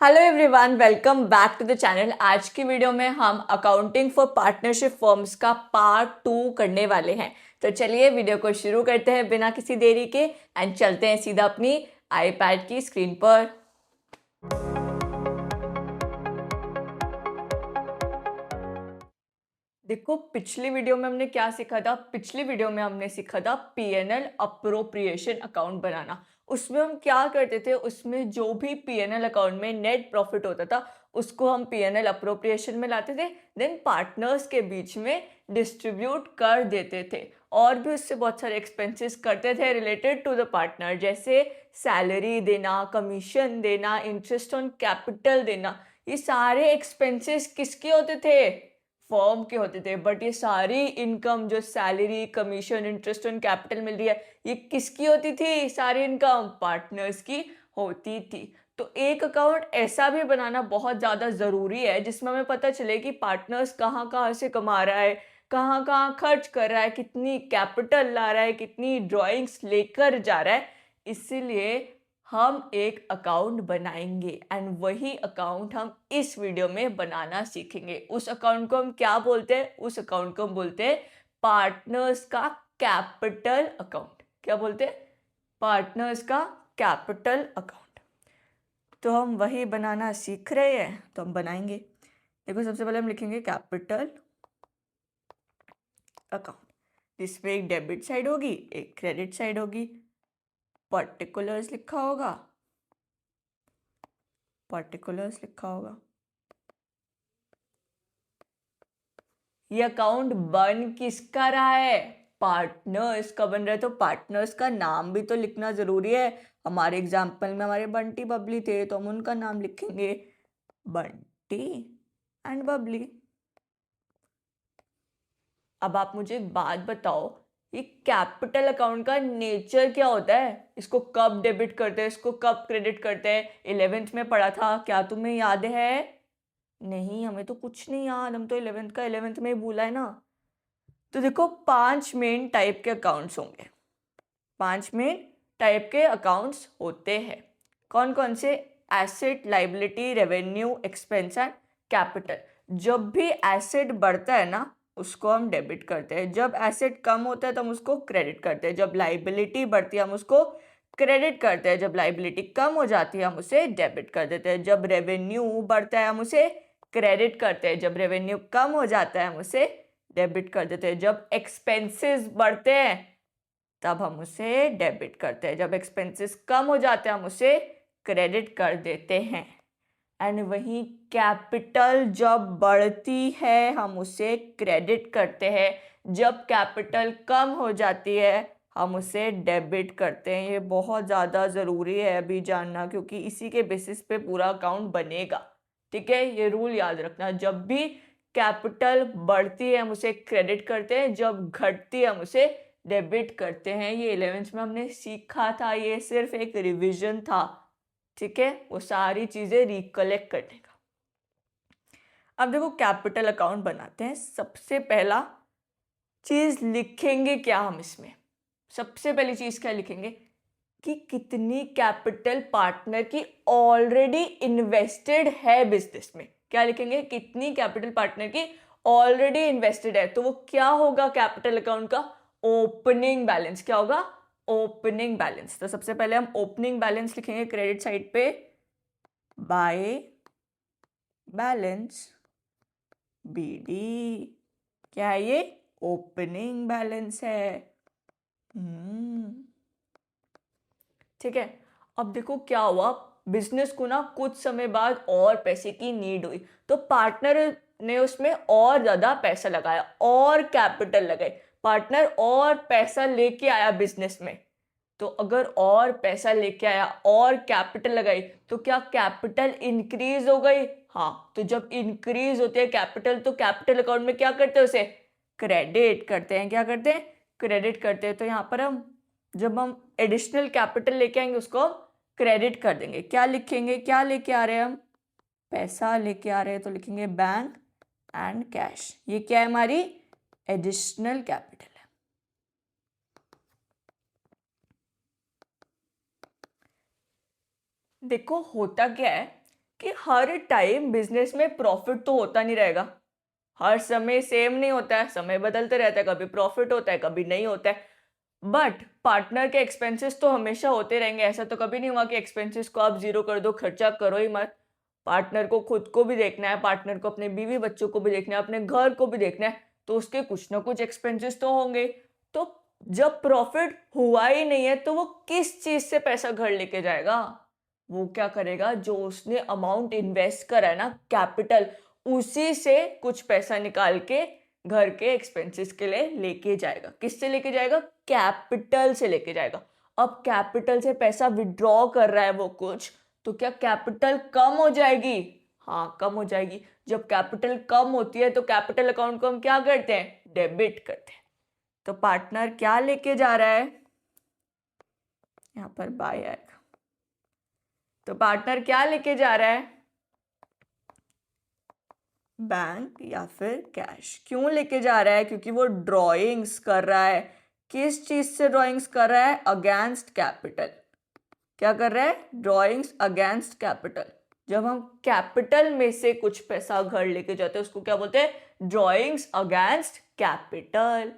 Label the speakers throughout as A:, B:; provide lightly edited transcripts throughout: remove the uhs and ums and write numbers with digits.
A: Hello everyone, welcome back to the channel. आज की video में हम अकाउंटिंग फॉर पार्टनरशिप फर्म्स का पार्ट 2 करने वाले हैं। तो चलिए वीडियो को शुरू करते हैं बिना किसी देरी के एंड चलते हैं सीधा अपनी आईपैड की स्क्रीन पर। देखो, पिछली वीडियो में हमने क्या सीखा था। पिछली वीडियो में हमने सीखा था पीएनएल अप्रोप्रिएशन अकाउंट बनाना। उसमें हम क्या करते थे, उसमें जो भी पीएनएल अकाउंट में नेट प्रॉफिट होता था उसको हम पीएनएल अप्रोप्रिएशन में लाते थे, देन पार्टनर्स के बीच में डिस्ट्रीब्यूट कर देते थे। और भी उससे बहुत सारे एक्सपेंसेस करते थे रिलेटेड टू द पार्टनर, जैसे सैलरी देना, कमीशन देना, इंटरेस्ट ऑन कैपिटल देना। ये सारे एक्सपेंसेस किसके होते थे? फर्म के होते थे। बट ये सारी इनकम जो salary, commission, interest on capital मिल रही है, ये किसकी होती थी? सारी इनकम पार्टनर्स की होती थी। तो एक अकाउंट ऐसा भी बनाना बहुत ज़्यादा ज़रूरी है जिसमें हमें पता चले कि पार्टनर्स कहाँ कहाँ से कमा रहा है, कहाँ कहाँ खर्च कर रहा है, कितनी कैपिटल ला रहा है, कितनी ड्राइंग्स लेकर जा रहा है। इसीलिए हम एक अकाउंट बनाएंगे एंड वही अकाउंट हम इस वीडियो में बनाना सीखेंगे। उस अकाउंट को हम क्या बोलते हैं? उस अकाउंट को हम बोलते हैं पार्टनर्स का कैपिटल अकाउंट। क्या बोलते हैं? पार्टनर्स का कैपिटल अकाउंट। तो हम वही बनाना सीख रहे हैं, तो हम बनाएंगे। देखो, सबसे पहले हम लिखेंगे कैपिटल अकाउंट, जिसमें एक डेबिट साइड होगी, एक क्रेडिट साइड होगी। पर्टिकुलर्स लिखा होगा, पर्टिकुलर्स लिखा होगा। ये अकाउंट बन किसका रहा है? पार्टनर्स का बन रहा है। तो पार्टनर्स का नाम भी तो लिखना जरूरी है। हमारे एग्जाम्पल में हमारे बंटी बबली थे, तो हम उनका नाम लिखेंगे बंटी एंड बबली। अब आप मुझे एक बात बताओ, ये कैपिटल अकाउंट का नेचर क्या होता है? इसको कब डेबिट करते हैं, इसको कब क्रेडिट करते हैं? 11th में पढ़ा था, क्या तुम्हें याद है? नहीं, हमें तो कुछ नहीं याद, हम तो 11th का 11th में ही भूला है ना। तो देखो, 5 मेन टाइप के अकाउंट्स होंगे। 5 मेन टाइप के अकाउंट्स होते हैं। कौन कौन से? Asset, liability, revenue, expense and capital. जब भी एसेट बढ़ता है ना, उसको हम डेबिट करते हैं। जब एसेट कम होता है तो हम उसको क्रेडिट करते हैं। जब लाइबिलिटी बढ़ती है हम उसको क्रेडिट करते हैं। जब लाइबिलिटी कम हो जाती है हम उसे डेबिट कर देते हैं। जब रेवेन्यू बढ़ता है हम उसे क्रेडिट करते हैं। जब रेवेन्यू कम हो जाता है हम उसे डेबिट कर देते हैं। जब एक्सपेंसेस बढ़ते हैं तब हम उसे डेबिट करते हैं। जब एक्सपेंसेस कम हो जाते हैं हम उसे क्रेडिट कर देते हैं। एंड वही कैपिटल जब बढ़ती है हम उसे क्रेडिट करते हैं। जब कैपिटल कम हो जाती है हम उसे डेबिट करते हैं। ये बहुत ज़्यादा ज़रूरी है अभी जानना, क्योंकि इसी के बेसिस पे पूरा अकाउंट बनेगा। ठीक है, ये रूल याद रखना। जब भी कैपिटल बढ़ती है हम उसे क्रेडिट करते हैं, जब घटती है हम उसे डेबिट करते हैं। ये 11th में हमने सीखा था, ये सिर्फ एक रिवीजन था। ठीक है, वो सारी चीजें रिकलेक्ट करने का। अब देखो, कैपिटल अकाउंट बनाते हैं। सबसे पहला चीज लिखेंगे क्या हम इसमें? सबसे पहली चीज क्या लिखेंगे कि कितनी कैपिटल पार्टनर की ऑलरेडी इन्वेस्टेड है बिजनेस में। क्या लिखेंगे? कितनी कैपिटल पार्टनर की ऑलरेडी इन्वेस्टेड है। तो वो क्या होगा कैपिटल अकाउंट का? Opening balance. क्या होगा? Opening balance. तो सबसे पहले हम ओपनिंग बैलेंस लिखेंगे क्रेडिट साइड पे, बाय बैलेंस, बीडी। क्या है ये? ओपनिंग बैलेंस है। ठीक है। अब देखो क्या हुआ, बिजनेस को ना कुछ समय बाद और पैसे की नीड हुई, तो पार्टनर ने उसमें और ज्यादा पैसा लगाया और कैपिटल लगाई। पार्टनर और पैसा लेके आया बिजनेस में। तो अगर और पैसा लेके आया और कैपिटल लगाई तो क्या कैपिटल इंक्रीज हो गई? हाँ। तो जब इंक्रीज होती है कैपिटल तो कैपिटल अकाउंट में क्या करते हैं? उसे क्रेडिट करते हैं। क्या करते हैं? क्रेडिट करते हैं। तो यहाँ पर हम जब हम एडिशनल कैपिटल लेके आएंगे उसको क्रेडिट कर देंगे। क्या लिखेंगे? क्या लेके आ रहे हैं हम? पैसा लेके आ रहे हैं, तो लिखेंगे बैंक एंड कैश। ये क्या है? हमारी एडिशनल कैपिटल है। देखो होता क्या है कि हर टाइम बिजनेस में प्रॉफिट तो होता नहीं रहेगा, हर समय सेम नहीं होता है, समय बदलते रहता है, कभी प्रॉफिट होता है कभी नहीं होता है। बट पार्टनर के एक्सपेंसेस तो हमेशा होते रहेंगे, ऐसा तो कभी नहीं हुआ कि एक्सपेंसेस को आप जीरो कर दो, खर्चा करो ही मत। पार्टनर को खुद को भी देखना है, पार्टनर को अपने बीवी बच्चों को भी देखना है, अपने घर को भी देखना है, तो उसके कुछ ना कुछ एक्सपेंसेस तो होंगे। तो जब प्रॉफिट हुआ ही नहीं है तो वो किस चीज से पैसा घर लेके जाएगा? वो क्या करेगा, जो उसने अमाउंट इन्वेस्ट करा है ना, कैपिटल, उसी से कुछ पैसा निकाल के घर के एक्सपेंसेस के लिए लेके जाएगा। किससे लेके जाएगा? कैपिटल से लेके जाएगा। अब कैपिटल से पैसा विड्रॉ कर रहा है वो कुछ, तो क्या कैपिटल कम हो जाएगी? हाँ, कम हो जाएगी। जब कैपिटल कम होती है तो कैपिटल अकाउंट को हम क्या करते हैं? डेबिट करते हैं। तो पार्टनर क्या लेके जा रहा है? यहाँ पर बाय आएगा। तो पार्टनर क्या लेके जा रहा है? बैंक या फिर कैश। क्यों लेके जा रहा है? क्योंकि वो ड्रॉइंग्स कर रहा है। किस चीज से ड्रॉइंग्स कर रहा है? Against capital. क्या कर रहा है? Drawings against capital. जब हम कैपिटल में से कुछ पैसा घर लेके जाते हैं उसको क्या बोलते हैं? Drawings against capital.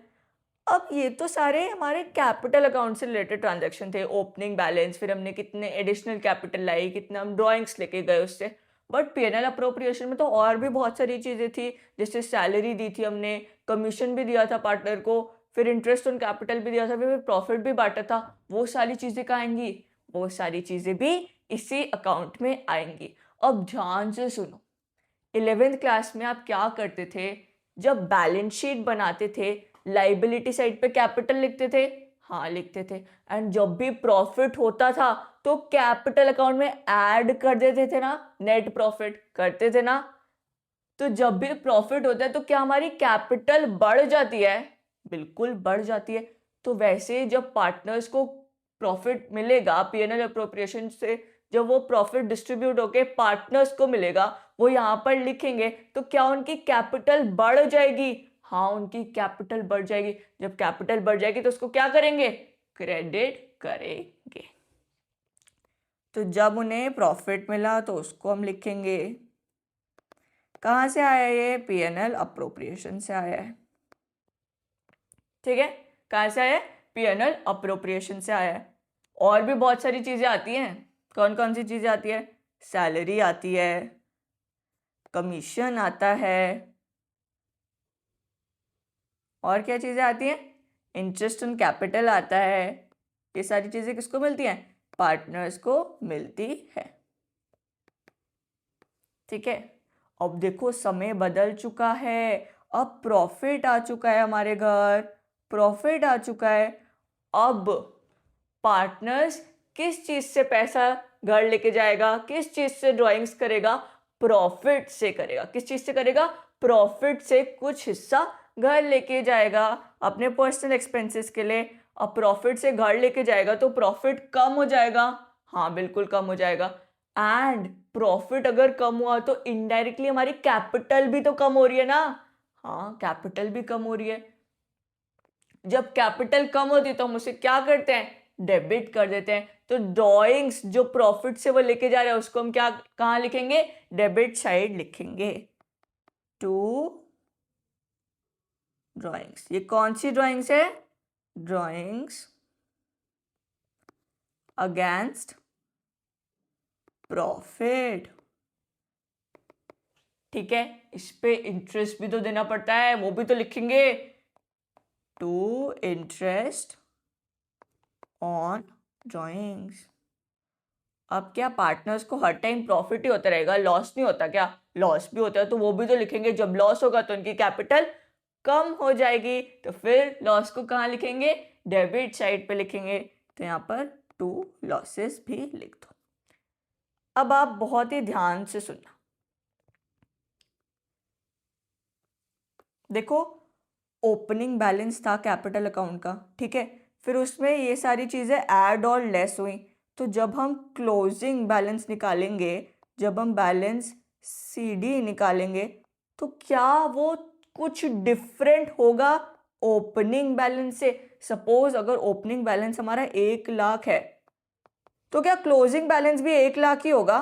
A: अब ये तो सारे हमारे कैपिटल अकाउंट से रिलेटेड ट्रांजैक्शन थे, ओपनिंग बैलेंस, फिर हमने कितने एडिशनल कैपिटल लाई, कितने हम ड्राइंग्स लेके गए उससे। बट पीएनएल अप्रोप्रिएशन में तो और भी बहुत सारी चीज़ें थी, जैसे सैलरी दी थी हमने, कमीशन भी दिया था पार्टनर को, फिर इंटरेस्ट ऑन कैपिटल भी दिया था, फिर प्रॉफिट भी बांटा था। वो सारी चीज़ें कहाँ आएंगी? वो सारी चीज़ें भी इसी अकाउंट में आएंगी। अब ध्यान से सुनो, 11th क्लास में आप क्या करते थे? जब बैलेंस शीट बनाते थे, लाइबिलिटी साइड पे कैपिटल लिखते थे। हाँ, लिखते थे। एंड जब भी प्रॉफिट होता था तो कैपिटल अकाउंट में ऐड कर देते थे ना, नेट प्रॉफिट करते थे ना। तो जब भी प्रॉफिट होता है तो क्या हमारी कैपिटल बढ़ जाती है? बिल्कुल बढ़ जाती है। तो वैसे जब पार्टनर्स को प्रॉफिट मिलेगा पीएनएल अप्रोप्रिएशन से, जब वो प्रॉफिट डिस्ट्रीब्यूट होके पार्टनर्स को मिलेगा, वो यहाँ पर लिखेंगे, तो क्या उनकी कैपिटल बढ़ जाएगी? हाँ, उनकी कैपिटल बढ़ जाएगी। जब कैपिटल बढ़ जाएगी तो उसको क्या करेंगे? क्रेडिट करेंगे। तो जब उन्हें प्रॉफिट मिला तो उसको हम लिखेंगे, कहाँ से आया ये? पीएनएल अप्रोप्रिएशन से आया है। ठीक है, कहाँ से आया है? पीएनएल अप्रोप्रिएशन से आया है। और भी बहुत सारी चीजें आती हैं। कौन कौन सी चीजें आती है? सैलरी आती है, कमीशन आता है, और क्या चीजें आती हैं? इंटरेस्ट ऑन कैपिटल आता है। ये सारी चीजें किसको मिलती हैं? पार्टनर्स को मिलती है। ठीक है, अब देखो समय बदल चुका है, अब प्रॉफिट आ चुका है हमारे घर, प्रॉफिट आ चुका है। अब पार्टनर्स किस चीज से पैसा घर लेके जाएगा? किस चीज से ड्राइंग्स करेगा? प्रॉफिट से करेगा। किस चीज से करेगा? प्रॉफिट से कुछ हिस्सा घर लेके जाएगा अपने पर्सनल एक्सपेंसेस के लिए। अब प्रॉफिट से घर लेके जाएगा तो प्रॉफिट कम हो जाएगा। हाँ, बिल्कुल कम हो जाएगा। एंड प्रॉफिट अगर कम हुआ तो इनडायरेक्टली हमारी कैपिटल भी तो कम हो रही है ना। हाँ, कैपिटल भी कम हो रही है। जब कैपिटल कम होती है तो हम उसे क्या करते हैं? डेबिट कर देते हैं। तो ड्रॉइंग्स जो प्रॉफिट से वो लेके जा रहे हैं उसको हम क्या कहाँ लिखेंगे? डेबिट साइड लिखेंगे। To drawings. ये कौन सी ड्रॉइंग्स है? Drawings against profit. ठीक है, इस पे इंटरेस्ट भी तो देना पड़ता है, वो भी तो लिखेंगे। To interest on drawings. अब क्या पार्टनर्स को हर टाइम प्रॉफिट ही होता रहेगा, लॉस नहीं होता क्या? लॉस भी होता है तो वो भी तो लिखेंगे। जब लॉस होगा तो उनकी कैपिटल कम हो जाएगी, तो फिर लॉस को कहाँ लिखेंगे? डेबिट साइड पे लिखेंगे। तो यहाँ पर टू लॉसेस भी लिख दो। अब आप बहुत ही ध्यान से सुनना। देखो, ओपनिंग बैलेंस था कैपिटल अकाउंट का, ठीक है, फिर उसमें ये सारी चीज़ें ऐड और लेस हुई। तो जब हम क्लोजिंग बैलेंस निकालेंगे, जब हम बैलेंस सीडी निकालेंगे, तो क्या वो कुछ डिफरेंट होगा ओपनिंग बैलेंस से? सपोज अगर ओपनिंग बैलेंस हमारा 1 लाख है तो क्या क्लोजिंग बैलेंस भी 1 लाख ही होगा?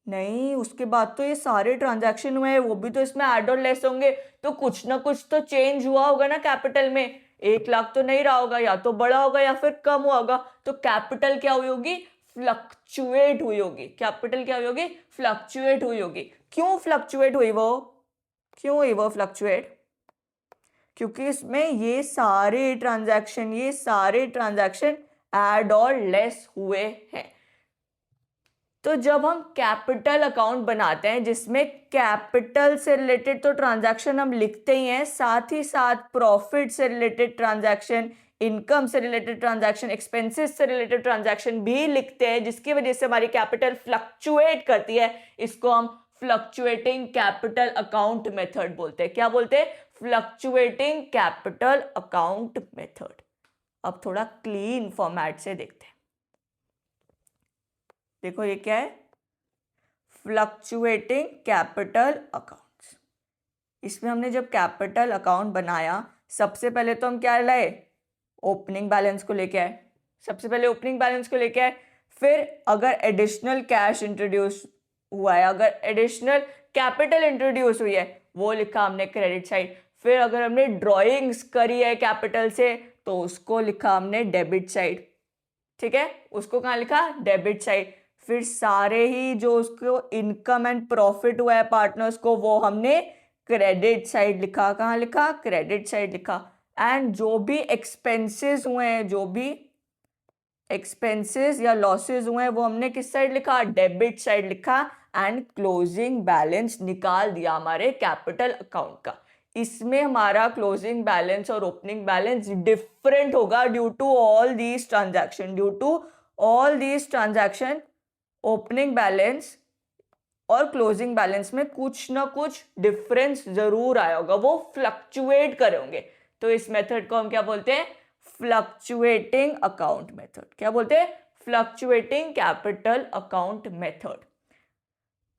A: नहीं, उसके बाद तो ये सारे ट्रांजैक्शन हुए हैं, वो भी तो इसमें ऐड और लेस होंगे, तो कुछ ना कुछ तो चेंज हुआ होगा ना कैपिटल में। 1 लाख तो नहीं रहा होगा, या तो बढ़ा होगा या फिर कम हुआ होगा। तो कैपिटल क्या हुई होगी? फ्लक्चुएट हुई होगी। कैपिटल क्या हुई होगी? फ्लक्चुएट हुई होगी। क्यों फ्लक्चुएट हुई वो? क्यों हुई वो फ्लक्चुएट? क्योंकि इसमें ये सारे ट्रांजैक्शन ऐड और लेस हुए हैं। तो जब हम कैपिटल अकाउंट बनाते हैं जिसमें कैपिटल से रिलेटेड तो ट्रांजैक्शन हम लिखते ही हैं, साथ ही साथ प्रॉफिट से रिलेटेड ट्रांजैक्शन, इनकम से रिलेटेड ट्रांजैक्शन, एक्सपेंसेस से रिलेटेड ट्रांजैक्शन भी लिखते हैं, जिसकी वजह से हमारी कैपिटल फ्लक्चुएट करती है। इसको हम फ्लक्चुएटिंग कैपिटल अकाउंट मेथड बोलते हैं। क्या बोलते हैं? Fluctuating capital account method. अब थोड़ा क्लीन फॉर्मेट से देखते हैं। देखो ये क्या है? Fluctuating capital accounts. इसमें हमने जब कैपिटल अकाउंट बनाया, सबसे पहले तो हम क्या लाए? ओपनिंग बैलेंस को लेके आए। सबसे पहले ओपनिंग बैलेंस को लेके आए। फिर अगर एडिशनल कैश इंट्रोड्यूस हुआ है, अगर एडिशनल कैपिटल इंट्रोड्यूस हुई है, वो लिखा हमने क्रेडिट साइड। फिर अगर हमने ड्रॉइंग्स करी है कैपिटल से, तो उसको लिखा हमने डेबिट साइड। ठीक है, उसको कहाँ लिखा? Debit side. फिर सारे ही जो उसको इनकम एंड प्रॉफिट हुआ है पार्टनर्स को, वो हमने क्रेडिट साइड लिखा। कहाँ लिखा? क्रेडिट साइड लिखा। एंड जो भी एक्सपेंसेस हुए हैं, जो भी एक्सपेंसेस या लॉसेस हुए हैं, वो हमने किस साइड लिखा? डेबिट साइड लिखा। एंड क्लोजिंग बैलेंस निकाल दिया हमारे कैपिटल अकाउंट का। इसमें हमारा क्लोजिंग बैलेंस और ओपनिंग बैलेंस डिफरेंट होगा due to all these transaction. Opening balance और क्लोजिंग बैलेंस में कुछ ना कुछ डिफरेंस जरूर आया होगा, वो फ्लक्चुएट करे होंगे। तो इस मेथड को हम क्या बोलते हैं? Fluctuating account method. क्या बोलते हैं? Fluctuating capital account method.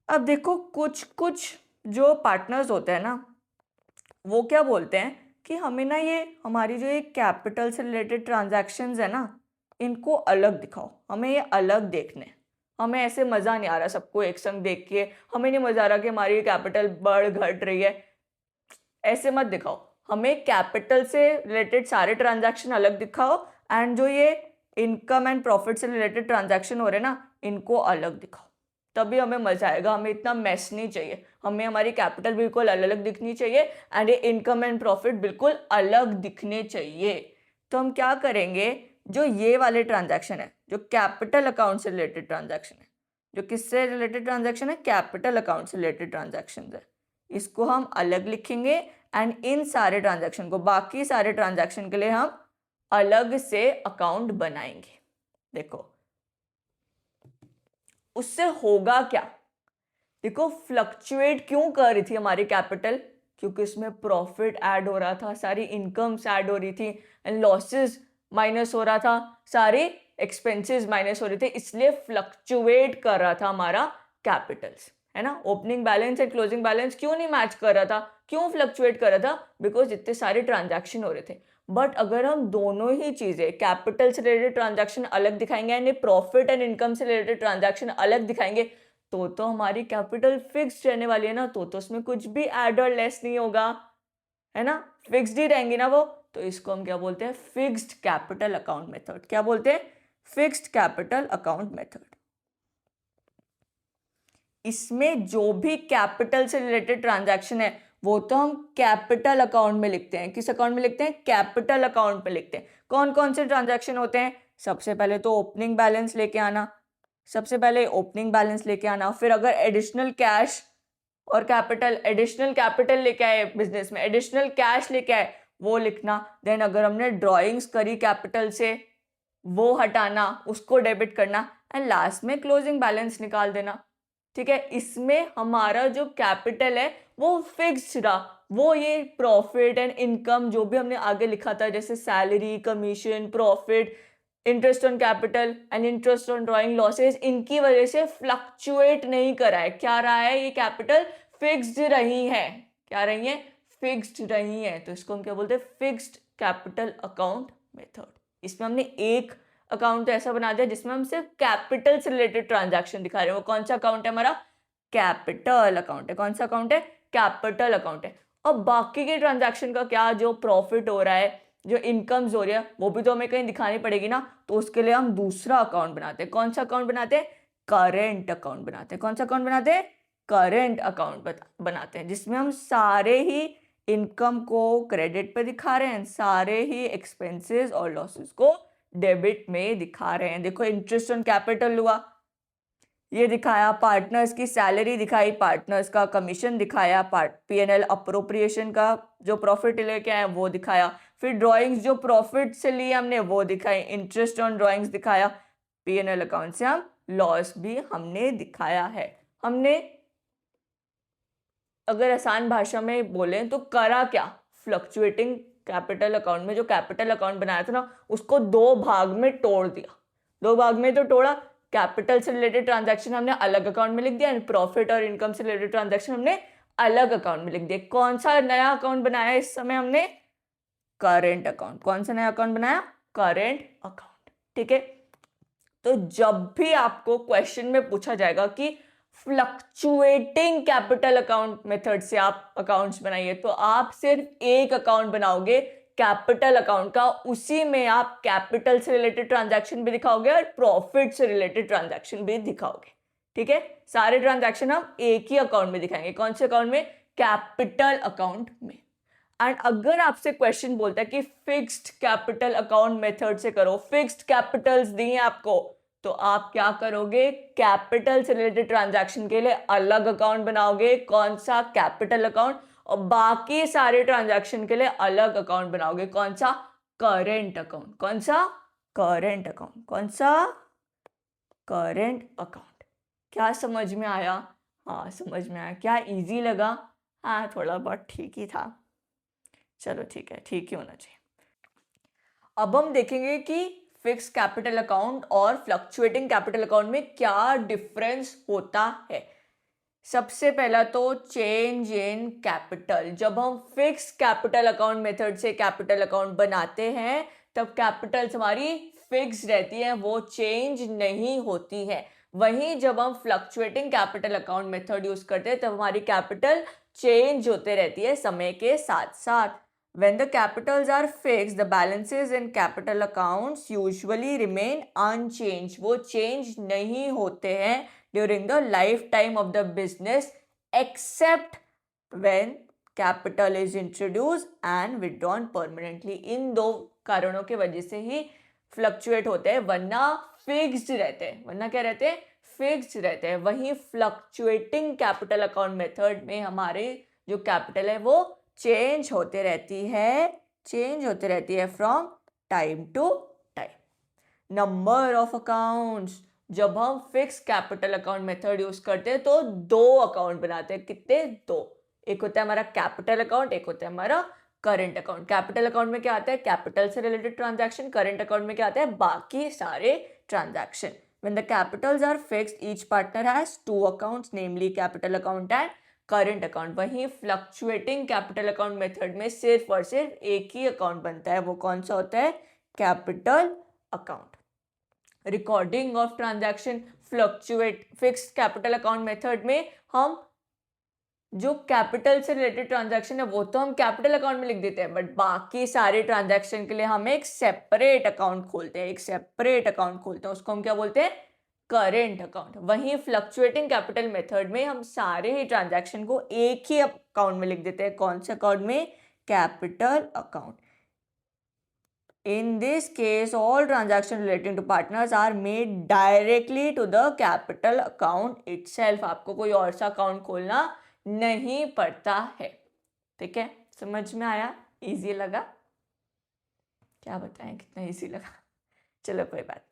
A: अब देखो, कुछ कुछ जो पार्टनर्स होते हैं ना, वो क्या बोलते हैं कि हमें ना ये हमारी जो ये कैपिटल से रिलेटेड ट्रांजैक्शंस है ना, इनको अलग दिखाओ, हमें ये अलग देखने हैं। हमें ऐसे मज़ा नहीं आ रहा सबको एक संग देख के, हमें नहीं मज़ा आ रहा कि हमारी कैपिटल बढ़ घट रही है। ऐसे मत दिखाओ, हमें कैपिटल से रिलेटेड सारे ट्रांजैक्शन अलग दिखाओ, एंड जो ये इनकम एंड प्रॉफिट से रिलेटेड ट्रांजैक्शन हो रहे हैं ना, इनको अलग दिखाओ। तभी हमें मजा आएगा। हमें इतना मैस नहीं चाहिए, हमें हमारी कैपिटल बिल्कुल अलग अलग दिखनी चाहिए, एंड ये इनकम एंड प्रॉफिट बिल्कुल अलग दिखने चाहिए। तो हम क्या करेंगे, जो ये वाले ट्रांजैक्शन है, जो कैपिटल अकाउंट से रिलेटेड ट्रांजैक्शन है, जो किससे रिलेटेड ट्रांजैक्शन है? कैपिटल अकाउंट से रिलेटेड ट्रांजैक्शन है, इसको हम अलग लिखेंगे। एंड इन सारे ट्रांजैक्शन को, बाकी सारे ट्रांजैक्शन के लिए हम अलग से अकाउंट बनाएंगे। देखो उससे होगा क्या? देखो, फ्लक्चुएट क्यों कर रही थी हमारी कैपिटल? क्योंकि इसमें प्रॉफिट ऐड हो रहा था, सारी इनकम्स ऐड हो रही थी, एंड लॉसेस माइनस हो रहा था, सारे एक्सपेंसेस माइनस हो रहे थे, इसलिए फ्लक्चुएट कर रहा था हमारा कैपिटल्स, है ना। Opening balance and closing balance क्यों नहीं मैच कर रहा था? क्यों फ्लक्चुएट कर रहा था? बिकॉज इतने सारे ट्रांजैक्शन हो रहे थे। बट अगर हम दोनों ही चीजें, कैपिटल से रिलेटेड ट्रांजैक्शन अलग दिखाएंगे एंड प्रॉफिट एंड इनकम से रिलेटेड ट्रांजैक्शन अलग दिखाएंगे, तो हमारी कैपिटल फिक्स्ड रहने वाली है ना, तो उसमें कुछ भी ऐड और लेस नहीं होगा, है ना, फिक्स्ड ही रहेंगी ना वो। तो इसको हम क्या बोलते हैं? Fixed capital account method. क्या बोलते हैं? Fixed capital account method. इसमें जो भी कैपिटल से रिलेटेड ट्रांजैक्शन है, वो तो हम कैपिटल अकाउंट में लिखते हैं। किस अकाउंट में लिखते हैं? कैपिटल अकाउंट में लिखते हैं। कौन कौन से ट्रांजैक्शन होते हैं? सबसे पहले तो ओपनिंग बैलेंस लेके आना, सबसे पहले ओपनिंग बैलेंस लेके आना। फिर अगर एडिशनल कैश और कैपिटल, एडिशनल कैपिटल लेके आए बिजनेस में, एडिशनल कैश लेके आए, वो लिखना। देन अगर हमने ड्रॉइंग्स करी कैपिटल से, वो हटाना, उसको डेबिट करना, एंड लास्ट में क्लोजिंग बैलेंस निकाल देना। ठीक है, इसमें हमारा जो कैपिटल है वो फिक्स्ड रहा। वो ये प्रॉफिट एंड इनकम जो भी हमने आगे लिखा था, जैसे salary, commission, profit, interest on capital and interest on drawing losses, इनकी वजह से फ्लक्चुएट नहीं करा है। क्या रहा है? ये कैपिटल फिक्स्ड रही है। क्या रही है? फिक्स्ड रही है। तो इसको हम क्या बोलते हैं? Fixed capital account method. इसमें हमने एक अकाउंट ऐसा बना दिया जिसमें हम सिर्फ कैपिटल से रिलेटेड ट्रांजैक्शन दिखा रहे हैं। वो कौन सा अकाउंट है हमारा? कैपिटल अकाउंट है। कौन सा अकाउंट है? कैपिटल अकाउंट है। अब बाकी के ट्रांजैक्शन का क्या, जो प्रॉफिट हो रहा है, जो इनकम्स हो रही है, वो भी तो हमें कहीं दिखानी पड़ेगी ना, तो उसके लिए हम दूसरा अकाउंट बनाते हैं। कौन सा अकाउंट बनाते हैं? करेंट अकाउंट बनाते हैं। कौन सा अकाउंट बनाते हैं? करेंट अकाउंट बनाते हैं, जिसमें हम सारे ही इनकम को क्रेडिट पे दिखा रहे हैं, सारे ही एक्सपेंसेस और लॉसेस को डेबिट में दिखा रहे हैं। देखो, इंटरेस्ट ऑन कैपिटल हुआ, ये दिखाया, पार्टनर्स की सैलरी दिखाई, पार्टनर्स का कमीशन दिखाया, P&L अप्रोप्रिएशन का जो प्रॉफिट लेके आए वो दिखाया, फिर ड्राइंग्स जो प्रॉफिट से लिए हमने वो दिखाई, इंटरेस्ट ऑन ड्राइंग्स दिखाया, P&L अकाउंट से हम लॉस भी हमने दिखाया है। हमने अगर आसान भाषा में बोलें तो करा क्या, फ्लक्चुएटिंग कैपिटल अकाउंट में जो कैपिटल अकाउंट बनाया था ना, उसको दो भाग में तोड़ दिया। दो भाग में तो तोड़ा, कैपिटल से रिलेटेड ट्रांजैक्शन हमने अलग अकाउंट में लिख दिया, प्रॉफिट और इनकम से रिलेटेड ट्रांजैक्शन हमने अलग अकाउंट में लिख दिया। कौन सा नया अकाउंट बनाया इस समय हमने? Current account. कौन सा नया अकाउंट बनाया? Current account. ठीक है, तो जब भी आपको क्वेश्चन में पूछा जाएगा कि फ्लक्चुएटिंग कैपिटल अकाउंट मेथड से आप अकाउंट्स बनाइए, तो आप सिर्फ एक अकाउंट बनाओगे कैपिटल अकाउंट का, उसी में आप कैपिटल से रिलेटेड ट्रांजैक्शन भी दिखाओगे और प्रॉफिट से रिलेटेड ट्रांजैक्शन भी दिखाओगे। ठीक है, सारे ट्रांजैक्शन हम एक ही अकाउंट में दिखाएंगे। कौन से अकाउंट में? कैपिटल अकाउंट में। एंड अगर आपसे क्वेश्चन बोलता है कि फिक्स्ड कैपिटल अकाउंट मेथड से करो, फिक्स्ड कैपिटल्स दिए आपको, तो आप क्या करोगे? कैपिटल से रिलेटेड ट्रांजैक्शन के लिए अलग अकाउंट बनाओगे। कौन सा? Capital account. और बाकी सारे ट्रांजैक्शन के लिए अलग अकाउंट बनाओगे। कौन सा? Current account. कौन सा? Current account. कौन सा? Current account. क्या समझ में आया? हाँ, समझ में आया। क्या इजी लगा? हाँ, थोड़ा बहुत ठीक ही था। चलो ठीक है, ठीक ही होना चाहिए। अब हम देखेंगे कि फिक्स कैपिटल अकाउंट और फ्लक्चुएटिंग कैपिटल अकाउंट में क्या डिफरेंस होता है। सबसे पहला तो चेंज इन कैपिटल। जब हम फिक्स कैपिटल अकाउंट मेथड से कैपिटल अकाउंट बनाते हैं, तब कैपिटल्स हमारी फिक्स रहती है, वो चेंज नहीं होती है। वहीं जब हम fluctuating capital account method use करते हैं, तब हमारी कैपिटल चेंज होते रहती है समय के साथ साथ। When the capitals are fixed, the balances in capital accounts usually remain unchanged. वो change नहीं होते हैं during the lifetime of the business, except when capital is introduced and withdrawn permanently. इन दो कारणों के वजह से ही फ्लक्चुएट होते हैं, वरना फिक्स्ड रहते हैं। वरना क्या रहते हैं? फिक्स्ड रहते हैं। वहीं फ्लक्चुएटिंग कैपिटल अकाउंट मेथड में हमारे जो कैपिटल है वो चेंज होते रहती है from time to time. Number of accounts. जब हम fix capital account method use करते हैं तो दो अकाउंट बनाते हैं। कितने? दो। एक होता है हमारा कैपिटल अकाउंट, एक होता है हमारा करंट अकाउंट। कैपिटल अकाउंट में क्या आता है? कैपिटल से रिलेटेड ट्रांजैक्शन। करंट अकाउंट में क्या आता है? बाकी सारे transaction. When the capitals are fixed, each partner has two accounts, namely capital account and current account. वहीं फ्लक्चुएटिंग कैपिटल अकाउंट मेथड में सिर्फ और सिर्फ एक ही अकाउंट बनता है। वो कौन सा होता है? Capital account. Recording of transaction. Fluctuate fixed capital account method में हम जो कैपिटल से रिलेटेड ट्रांजैक्शन है वो तो हम कैपिटल अकाउंट में लिख देते हैं, बट बाकी सारे ट्रांजैक्शन के लिए हम एक सेपरेट अकाउंट खोलते हैं। उसको हम क्या बोलते हैं? Current account. वहीं फ्लक्चुएटिंग कैपिटल मेथड में हम सारे ही ट्रांजैक्शन को एक ही अकाउंट में लिख देते हैं। कौन से अकाउंट में? Capital account. In this case all transaction relating to partners are made directly to the capital account itself. आपको कोई और सा अकाउंट खोलना नहीं पड़ता है। ठीक है, समझ में आया? इजी लगा? क्या बताएं कितना इजी लगा? चलो कोई बात नहीं।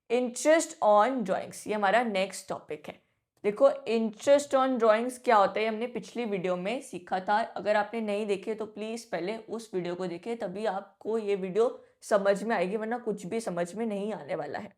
A: इंटरेस्ट ऑन ड्राइंग्स, ये हमारा नेक्स्ट टॉपिक है। देखो, इंटरेस्ट ऑन ड्राइंग्स क्या होता है, हमने पिछली वीडियो में सीखा था। अगर आपने नहीं देखे तो प्लीज़ पहले उस वीडियो को देखें, तभी आपको ये वीडियो समझ में आएगी, वरना कुछ भी समझ में नहीं आने वाला है।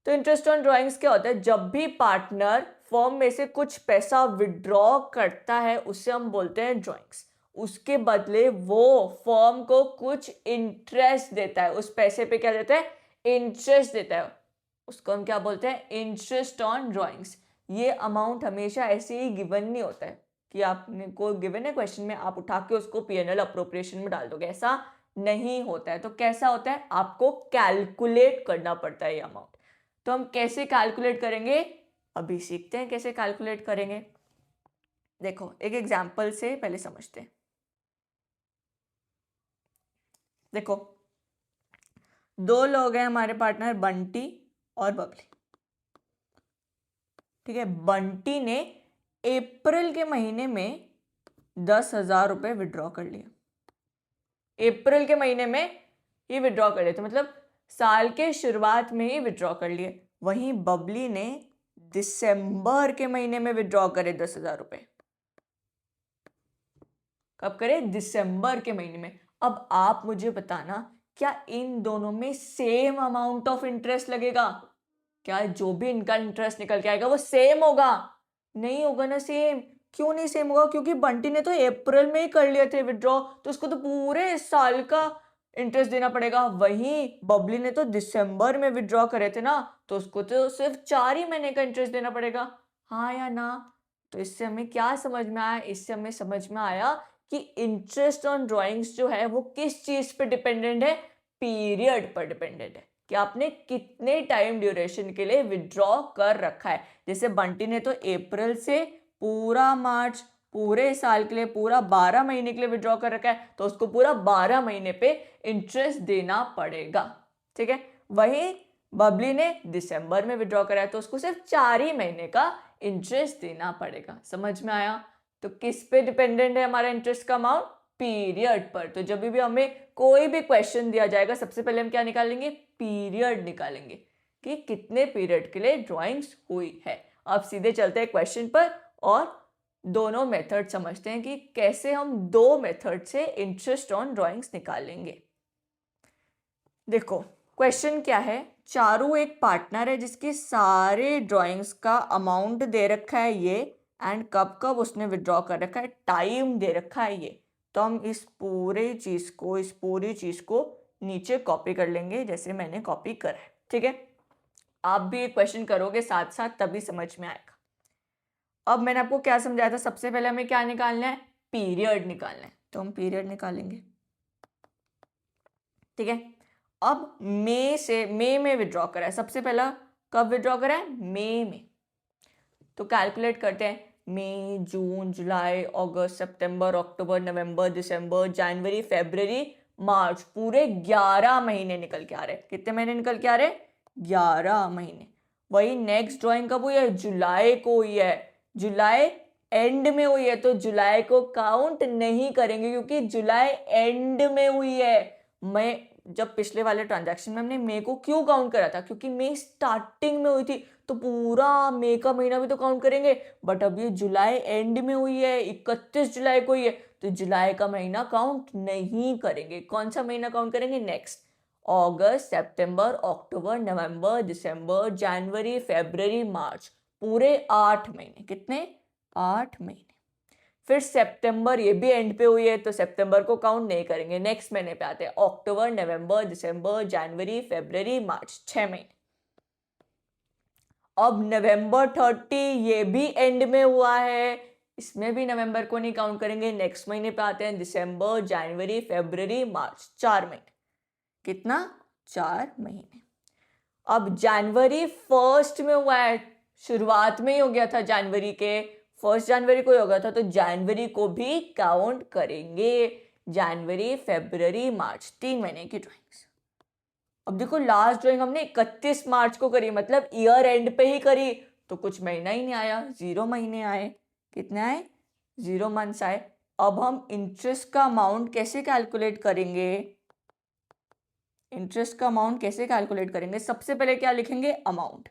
A: तो इंटरेस्ट ऑन ड्राइंग्स क्या होता है? जब भी पार्टनर फर्म में से कुछ पैसा विड्रॉ करता है, उससे हम बोलते हैं ड्राइंग्स। उसके बदले वो फर्म को कुछ इंटरेस्ट देता है। उस पैसे पे क्या देता है? इंटरेस्ट देता है। उसको हम क्या बोलते हैं? Interest on drawings. ये अमाउंट हमेशा ऐसे ही गिवन नहीं होता है कि आपने को गिवन है क्वेश्चन में आप उठा के उसको पीएनएल अप्रोप्रिएशन में डाल दोगे, ऐसा नहीं होता है। तो कैसा होता है, आपको कैलकुलेट करना पड़ता है ये अमाउंट। तो हम कैसे कैलकुलेट करेंगे, अभी सीखते हैं कैसे कैलकुलेट करेंगे। देखो एक एग्जाम्पल से पहले समझते हैं। देखो 2 लोग हैं हमारे पार्टनर, बंटी और बबली। ठीक है, बंटी ने अप्रैल के महीने में 10,000 रुपये विड्रॉ कर लिए। अप्रैल के महीने में ही विड्रॉ कर लिए, तो मतलब साल के शुरुआत में ही विड्रॉ कर लिए। वहीं बबली ने दिसंबर के महीने में विड्रॉ करे 10,000 रुपये। कब करे, दिसंबर के महीने में। अब आप मुझे बताना, क्या इन दोनों में सेम अमाउंट ऑफ इंटरेस्ट लगेगा? क्या जो भी इनका इंटरेस्ट निकल के आएगा वो सेम होगा? नहीं होगा ना सेम। क्यों नहीं सेम होगा? क्योंकि बंटी ने तो अप्रैल में ही कर लिए थे विड्रॉ, तो उसको तो पूरे साल का इंटरेस्ट देना पड़ेगा। वहीं बबली ने तो दिसंबर में विड्रॉ करे थे ना, तो उसको तो सिर्फ 4 ही महीने का इंटरेस्ट देना पड़ेगा। हाँ या ना? तो इससे हमें क्या समझ में आया? इससे हमें समझ में आया कि इंटरेस्ट ऑन ड्राइंग्स जो है वो किस चीज पे डिपेंडेंट है? पीरियड पर डिपेंडेंट है, कि आपने कितने टाइम ड्यूरेशन के लिए विड्रॉ कर रखा है। जैसे बंटी ने तो अप्रैल से पूरा मार्च, पूरे साल के लिए, पूरा 12 महीने के लिए विड्रॉ कर रखा है, तो उसको पूरा 12 महीने पे इंटरेस्ट देना पड़ेगा। ठीक है, वही बबली ने दिसंबर में विड्रॉ करा है, तो उसको सिर्फ 4 ही महीने का इंटरेस्ट देना पड़ेगा। समझ में आया? तो किस पे डिपेंडेंट है हमारा इंटरेस्ट का अमाउंट? पीरियड पर। तो जब भी हमें कोई भी क्वेश्चन दिया जाएगा, सबसे पहले हम क्या निकालेंगे? पीरियड निकालेंगे, कि कितने पीरियड के लिए ड्राइंग्स हुई है। अब सीधे चलते हैं क्वेश्चन पर और दोनों मेथड समझते हैं कि कैसे हम 2 मेथड से इंटरेस्ट ऑन ड्राइंग्स निकालेंगे। देखो क्वेश्चन क्या है, चारू एक पार्टनर है जिसके सारे ड्राइंग्स का अमाउंट दे रखा है ये, एंड कब कब उसने विड्रॉ कर रखा है, टाइम दे रखा है ये। तो हम इस पूरी चीज़ को नीचे कॉपी कर लेंगे, जैसे मैंने कॉपी करा है। ठीक है, आप भी ये क्वेश्चन करोगे साथ साथ, तभी समझ में आएगा। अब मैंने आपको क्या समझाया था, सबसे पहले हमें क्या निकालना है? पीरियड निकालना है। तो हम पीरियड निकालेंगे। ठीक है, अब मई में विड्रॉ करा है, सबसे पहला कब विड्रॉ करा है? मई में। तो कैलकुलेट करते हैं, मई, जून, जुलाई, अगस्त, सितंबर, अक्टूबर, नवंबर, दिसंबर, जनवरी, फरवरी, मार्च, पूरे 11 महीने निकल के आ रहे हैं। कितने महीने निकल के आ रहे हैं? 11 महीने। वही नेक्स्ट ड्राइंग कब हुई है? जुलाई को हुई है। जुलाई एंड में हुई है, तो जुलाई को काउंट नहीं करेंगे क्योंकि जुलाई एंड में हुई है। मैं जब पिछले वाले ट्रांजैक्शन में हमने मई को क्यों काउंट करा था? क्योंकि मई स्टार्टिंग में हुई थी, तो पूरा मई का महीना भी तो काउंट करेंगे। बट अब ये जुलाई एंड में हुई है, 31 जुलाई को हुई है, तो जुलाई का महीना काउंट नहीं करेंगे। कौन सा महीना काउंट करेंगे? नेक्स्ट, अगस्त, सितंबर, अक्टूबर, नवंबर, दिसंबर, जनवरी, फरवरी, मार्च, पूरे 8 महीने। कितने? 8 महीने। फिर सितंबर, ये भी एंड पे हुई है, तो सितंबर को काउंट नहीं करेंगे। नेक्स्ट महीने पे आते हैं, अक्टूबर, नवंबर, दिसंबर, जनवरी, फरवरी, मार्च, 6 महीने। अब नवंबर 30, ये भी एंड में हुआ है, इसमें भी नवंबर को नहीं काउंट करेंगे। नेक्स्ट महीने पे आते हैं, दिसंबर, जनवरी, फरवरी, मार्च, 4 महीने। कितना? 4 महीने। अब जनवरी 1 में हुआ है, शुरुआत में ही हो गया था, जनवरी के 1 जनवरी को ही हो गया था, तो जनवरी को भी काउंट करेंगे। जनवरी, फरवरी, मार्च, 3 महीने की ड्राइंग्स। अब देखो लास्ट ड्राइंग हमने 31 मार्च को करी, मतलब ईयर एंड पे ही करी, तो कुछ महीना ही नहीं आया, 0 महीने आए। कितने आए? 0 मंथ्स आए। अब हम इंटरेस्ट का अमाउंट कैसे कैलकुलेट करेंगे? इंटरेस्ट का अमाउंट कैसे कैलकुलेट करेंगे? सबसे पहले क्या लिखेंगे? अमाउंट,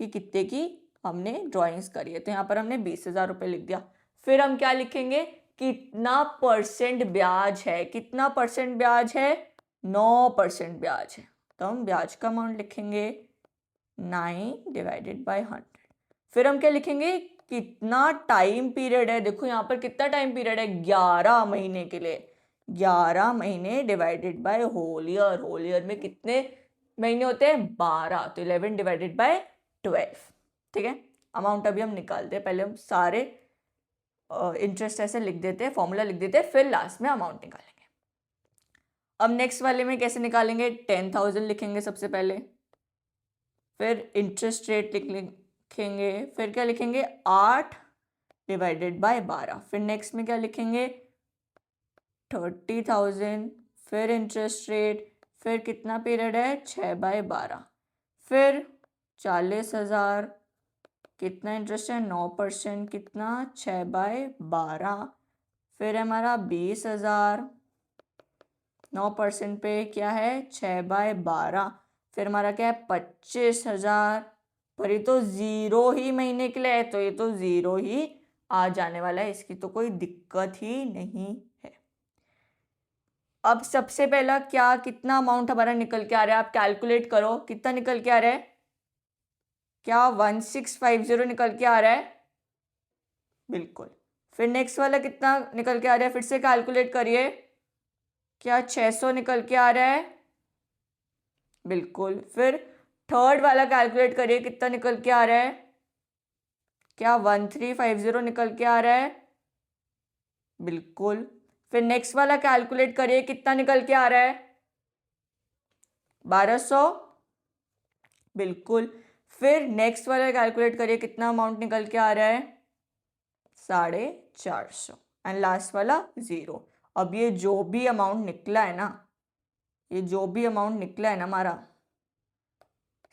A: कि कितने की हमने ड्राइंग्स करी है, तो यहाँ पर हमने 20,000 रुपये लिख दिया। फिर हम क्या लिखेंगे? कितना परसेंट ब्याज है? कितना परसेंट ब्याज है? 9% ब्याज है, तो हम ब्याज का अमाउंट लिखेंगे 9 डिवाइडेड बाय 100। फिर हम क्या लिखेंगे? कितना टाइम पीरियड है? देखो यहाँ पर कितना टाइम पीरियड है? 11 महीने के लिए। 11 महीने divided by whole year. Whole year में कितने महीने होते हैं? 12, तो 11 डिवाइडेड बाय 12। ठीक है, अमाउंट अभी हम निकालते हैं, पहले हम सारे इंटरेस्ट ऐसे लिख देते हैं, फॉर्मूला लिख देते हैं, फिर लास्ट में अमाउंट निकालेंगे। अब नेक्स्ट वाले में कैसे निकालेंगे, 10,000 लिखेंगे सबसे पहले, फिर इंटरेस्ट रेट लिखेंगे, फिर क्या लिखेंगे 8 डिवाइडेड बाय 12, फिर नेक्स्ट में क्या लिखेंगे 30,000, फिर इंटरेस्ट रेट, फिर कितना पीरियड है 6/12, फिर 40,000, कितना इंटरेस्ट है 9%, कितना 6/12, फिर हमारा 20,000, 9% पे क्या है 6/12, फिर हमारा क्या है 25,000, पर ये तो ज़ीरो ही महीने के लिए है, तो ये तो ज़ीरो ही आ जाने वाला है, इसकी तो कोई दिक्कत ही नहीं है। अब सबसे पहला क्या, कितना अमाउंट हमारा निकल के आ रहा है, आप कैलकुलेट करो कितना निकल के आ रहा है, क्या 1650 निकल के आ रहा है, बिल्कुल। फिर नेक्स्ट वाला कितना निकल के आ रहा है, फिर से कैलकुलेट करिए, क्या 600 निकल के आ रहा है, बिल्कुल। फिर थर्ड वाला कैलकुलेट करिए कितना निकल के आ रहा है, क्या 1350 निकल के आ रहा है, बिल्कुल। फिर नेक्स्ट वाला कैलकुलेट करिए कितना निकल के आ रहा है, 1200, बिल्कुल। फिर नेक्स्ट वाला कैलकुलेट करिए कितना अमाउंट निकल के आ रहा है, 450, एंड लास्ट वाला 0। अब ये जो भी अमाउंट निकला है ना, ये जो भी अमाउंट निकला है ना हमारा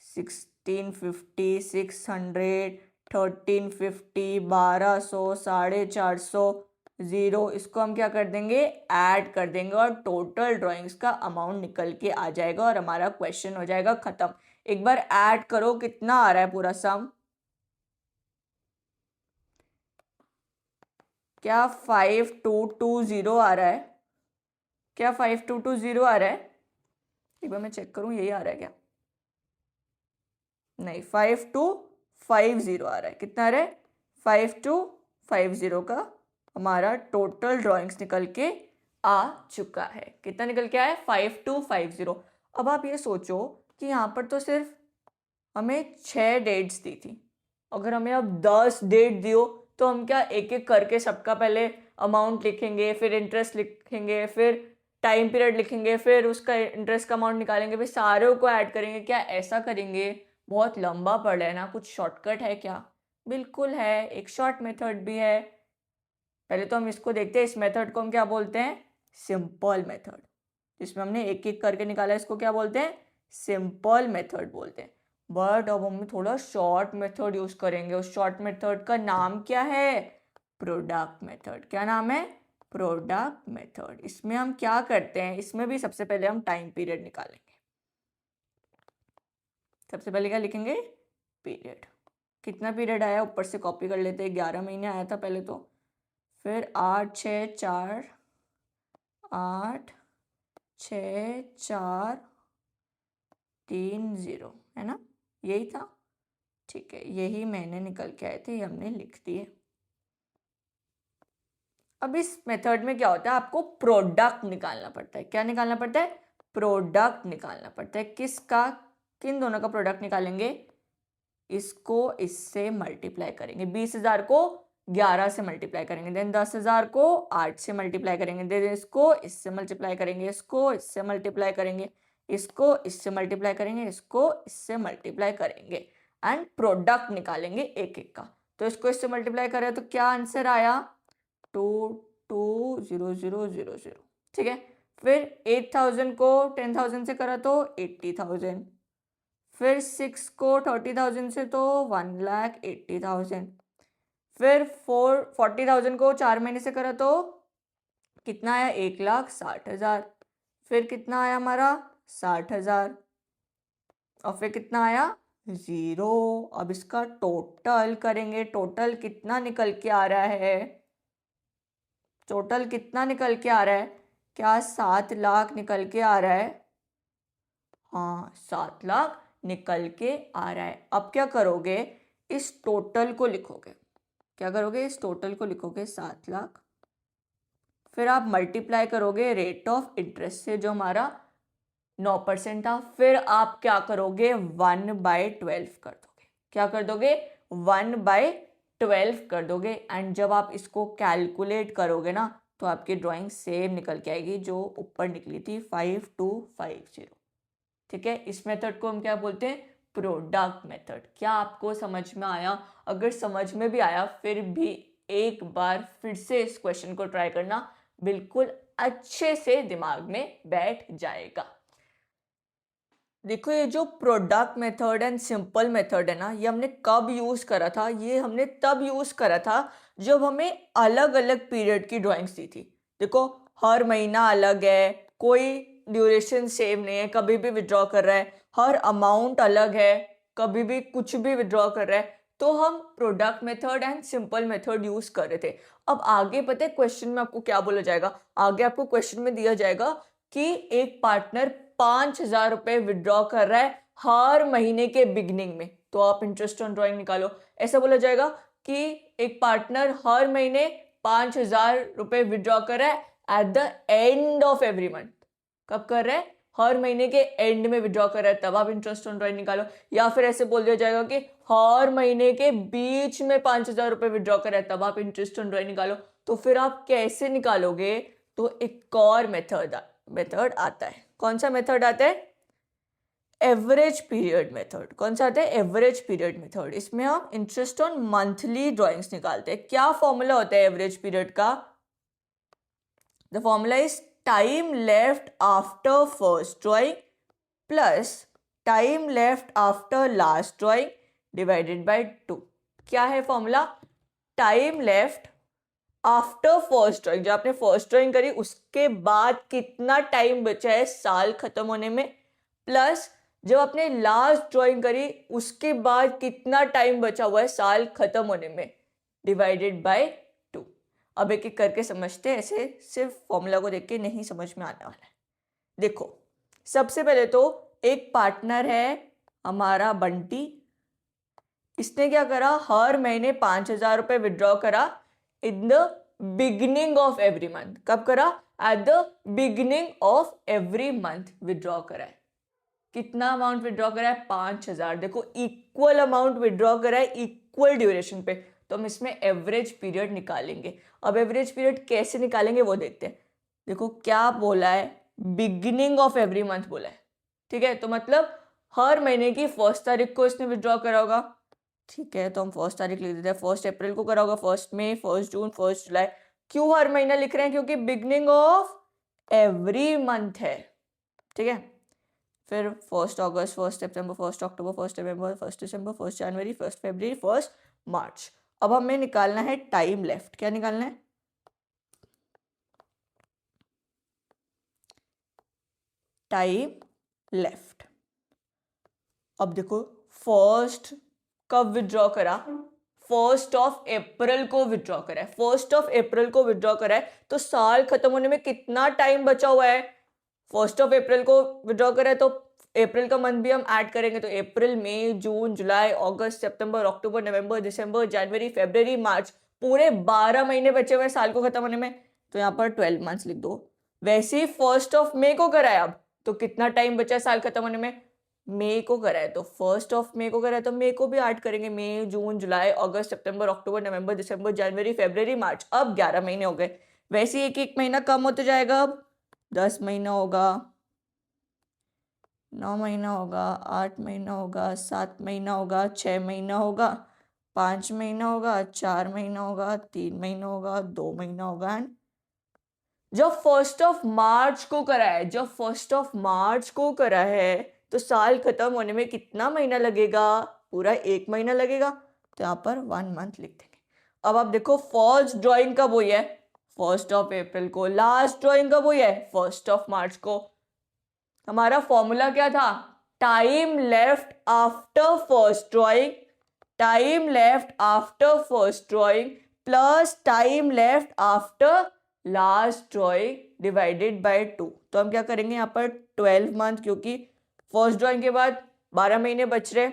A: 1650, 600, 1350, 1200, 450, 0, इसको हम क्या कर देंगे ऐड कर देंगे और टोटल ड्राइंग्स का अमाउंट निकल के आ जाएगा और हमारा क्वेश्चन हो जाएगा खत्म। एक बार ऐड करो कितना आ रहा है पूरा सम, क्या 5220 आ रहा है, क्या 5220 आ रहा है, एक बार मैं चेक करूं यही आ रहा है क्या, नहीं 5250 आ रहा है, कितना आ रहा है 5250 का हमारा टोटल ड्राइंग्स निकल के आ चुका है। कितना निकल के आया है 5250। अब आप ये सोचो कि यहाँ पर तो सिर्फ हमें 6 डेट्स दी थी, अगर हमें अब 10 डेट दियो तो हम क्या एक एक करके सबका पहले अमाउंट लिखेंगे, फिर इंटरेस्ट लिखेंगे, फिर टाइम पीरियड लिखेंगे, फिर उसका इंटरेस्ट का अमाउंट निकालेंगे, फिर सारों को ऐड करेंगे, क्या ऐसा करेंगे बहुत लंबा पड़ रहा है ना, कुछ शॉर्टकट है क्या, बिल्कुल है, एक शॉर्ट मेथड भी है। पहले तो हम इसको देखते हैं, इस मेथड को हम क्या बोलते हैं सिंपल मेथड, जिसमें हमने एक एक करके निकाला इसको क्या बोलते हैं सिंपल मेथड बोलते हैं। बट अब हम थोड़ा शॉर्ट मेथड यूज करेंगे, उस शॉर्ट मेथड का नाम क्या है प्रोडक्ट मेथड। क्या नाम है प्रोडक्ट मेथड। इसमें हम क्या करते हैं, इसमें भी सबसे पहले हम टाइम पीरियड निकालेंगे। सबसे पहले क्या लिखेंगे पीरियड, कितना पीरियड आया ऊपर से कॉपी कर लेते हैं, 11 महीने आया था पहले तो, फिर 8 6 4 8 6 4 3 0 है ना, यही था, ठीक है, यही महीने निकल के आए थे, ये हमने लिख दिए। अब इस मेथड में क्या होता है, आपको प्रोडक्ट निकालना पड़ता है। क्या निकालना पड़ता है प्रोडक्ट निकालना पड़ता है, किसका, किन दोनों का प्रोडक्ट निकालेंगे, इसको इससे मल्टीप्लाई करेंगे, 20,000 को 11 से मल्टीप्लाई करेंगे, देन 10,000 को 8 से मल्टीप्लाई करेंगे, देन इसको इससे मल्टीप्लाई करेंगे, इसको इससे मल्टीप्लाई करेंगे, इसको इससे मल्टीप्लाई करेंगे, इसको इससे मल्टीप्लाई करेंगे, एंड प्रोडक्ट निकालेंगे एक एक का। तो इसको इससे मल्टीप्लाई करें तो क्या आंसर आया 220000, ठीक है। फिर 8,000 को 10,000 से करा तो 80,000, फिर 6 को 30,000 से तो 1,80,000, फिर 40,000 को 4 महीने से करा तो कितना आया 1,60,000, फिर कितना आया हमारा 60,000, और फिर कितना आया 0। अब इसका टोटल करेंगे, टोटल कितना निकल के आ रहा है, टोटल कितना निकल के आ रहा है, क्या 7 लाख निकल के आ रहा है, हाँ 7 लाख निकल के आ रहा है। अब क्या करोगे इस टोटल को लिखोगे, क्या करोगे इस टोटल को लिखोगे 7 लाख, फिर आप मल्टीप्लाई करोगे रेट ऑफ इंटरेस्ट से जो हमारा 9% था, फिर आप क्या करोगे 1/12 कर दोगे, क्या कर दोगे 1/12 कर दोगे एंड जब आप इसको कैलकुलेट करोगे ना तो आपकी ड्राइंग सेम निकल के आएगी जो ऊपर निकली थी 5250। ठीक है, इस मेथड को हम क्या बोलते हैं, प्रोडक्ट मेथड। क्या आपको समझ में आया? अगर समझ में भी आया फिर भी एक बार फिर से इस क्वेश्चन को ट्राई करना, बिल्कुल अच्छे से दिमाग में बैठ जाएगा। देखो ये जो product method and simple method है ना, ये हमने कब यूज करा था? ये हमने तब यूज करा था जब हमें अलग अलग पीरियड की ड्राइंग्स दी थी। देखो हर महीना अलग है, कोई ड्यूरेशन सेम नहीं है, कभी भी विड्रॉ कर रहा है, हर अमाउंट अलग है, कभी भी कुछ भी विड्रॉ कर रहा है, तो हम product method and simple method use कर रहे थे। अब आगे पता है क्वेश्चन में आपको क्या बोला जाएगा? आगे आपको क्वेश्चन में दिया जाएगा कि एक पार्टनर 5,000 रुपए विड्रॉ कर रहा है हर महीने के बिगनिंग में, तो आप इंटरेस्ट ऑन ड्राइंग निकालो। ऐसा बोला जाएगा कि एक पार्टनर हर महीने 5,000 रुपए विड्रॉ कर रहा है at the end of every month. कब कर रहा है? हर महीने के एंड में विड्रॉ कर रहा है, तब आप इंटरेस्ट ऑन ड्राइंग निकालो। या फिर ऐसे बोल दिया जाएगा कि हर महीने के बीच में 5,000 रुपए विड्रॉ कर रहा है, तब आप इंटरेस्ट ऑन ड्राइंग निकालो। तो फिर आप कैसे निकालोगे? तो एक और मेथड आता है। कौन सा मेथड आता है? Average period method. कौन सा आता है? Average period method. इसमें हम इंटरेस्ट ऑन मंथली ड्राइंग्स निकालते हैं। क्या फॉर्मूला होता है एवरेज पीरियड का? The formula is time left after first drawing plus time left after last drawing divided by 2। क्या है formula? Time left after first drawing, जब आपने फर्स्ट ड्राइंग करी उसके बाद कितना टाइम बचा है साल खत्म होने में, प्लस जब आपने लास्ट ड्राइंग करी उसके बाद कितना टाइम बचा हुआ है साल खत्म होने में, डिवाइडेड बाय 2। अब एक एक करके समझते हैं, ऐसे सिर्फ फॉर्मूला को देख के नहीं समझ में आने वाला है। देखो सबसे पहले तो एक पार्टनर है हमारा बंटी, इसने क्या करा? हर महीने 5,000 रुपए विड्रॉ करा in the beginning of every month. कब करा? At the beginning of every month withdraw करा है। कितना अमाउंट विड्रॉ करा है? 5,000। देखो इक्वल अमाउंट विड्रॉ करा है इक्वल ड्यूरेशन पे, तो हम इसमें एवरेज पीरियड निकालेंगे। अब एवरेज पीरियड कैसे निकालेंगे वो देखते हैं। देखो क्या बोला है? बिगिनिंग ऑफ एवरी मंथ बोला है। ठीक है, तो मतलब हर महीने की 1 तारीख को इसने विड्रॉ करा होगा। ठीक है, तो हम 1 तारीख लिख देते हैं। 1 अप्रैल को करा होगा, 1 मई, 1 जून, 1 जुलाई। क्यों हर महीना लिख रहे हैं? क्योंकि बिगिनिंग ऑफ एवरी मंथ है। ठीक है, फिर 1 अगस्त, 1 सितंबर, 1 अक्टूबर, 1 नवंबर, 1 दिसंबर, 1 जनवरी, 1 फरवरी, 1 मार्च। अब हमें निकालना है टाइम लेफ्ट। क्या निकालना है? Time left. अब देखो फर्स्ट कब विड्रॉ करा? 1 अप्रैल को विड्रॉ करा है। 1 अप्रैल को विड्रॉ करा है, तो साल खत्म होने में कितना टाइम बचा हुआ है? 1 अप्रैल को विड्रॉ करा है तो अप्रैल का मंथ भी हम ऐड करेंगे, तो अप्रैल, मई, जून, जुलाई, अगस्त, सितंबर, अक्टूबर, नवंबर, दिसंबर, जनवरी, फरवरी, मार्च, पूरे 12 महीने बचे हुए साल को खत्म होने में, तो यहाँ पर 12 मंथ्स लिख दो। वैसे ही 1 मई को करा है, अब तो कितना टाइम बचा है साल खत्म होने में? मई को करा है, तो 1 मई को करा है तो मई को भी ऐड करेंगे। मई, जून, जुलाई, अगस्त, सितंबर, अक्टूबर, नवंबर, दिसंबर, जनवरी, फरवरी, मार्च, अब 11 महीने हो गए। वैसे ही एक एक महीना कम होते जाएगा। अब 10 महीना होगा, 9 महीना होगा, 8 महीना होगा, 7 महीना होगा, 6 महीना होगा, 5 महीना होगा, 4 महीना होगा, 3 महीना होगा, 2 महीना होगा। एंड जब 1 मार्च को करा है, जब 1 मार्च को करा है, तो साल खत्म होने में कितना महीना लगेगा? पूरा 1 महीना लगेगा, तो यहाँ पर 1 मंथ लिख देंगे। अब आप देखो फर्स्ट ड्राइंग कब हुई है? 1 अप्रैल को। लास्ट ड्राइंग कब हुई है? 1 मार्च को। हमारा फॉर्मूला क्या था? Time left after first drawing, time left after first drawing plus time left after last drawing divided by 2। तो हम क्या करेंगे यहाँ पर 12 मंथ, क्योंकि फर्स्ट ड्राइंग के बाद 12 महीने बच रहे,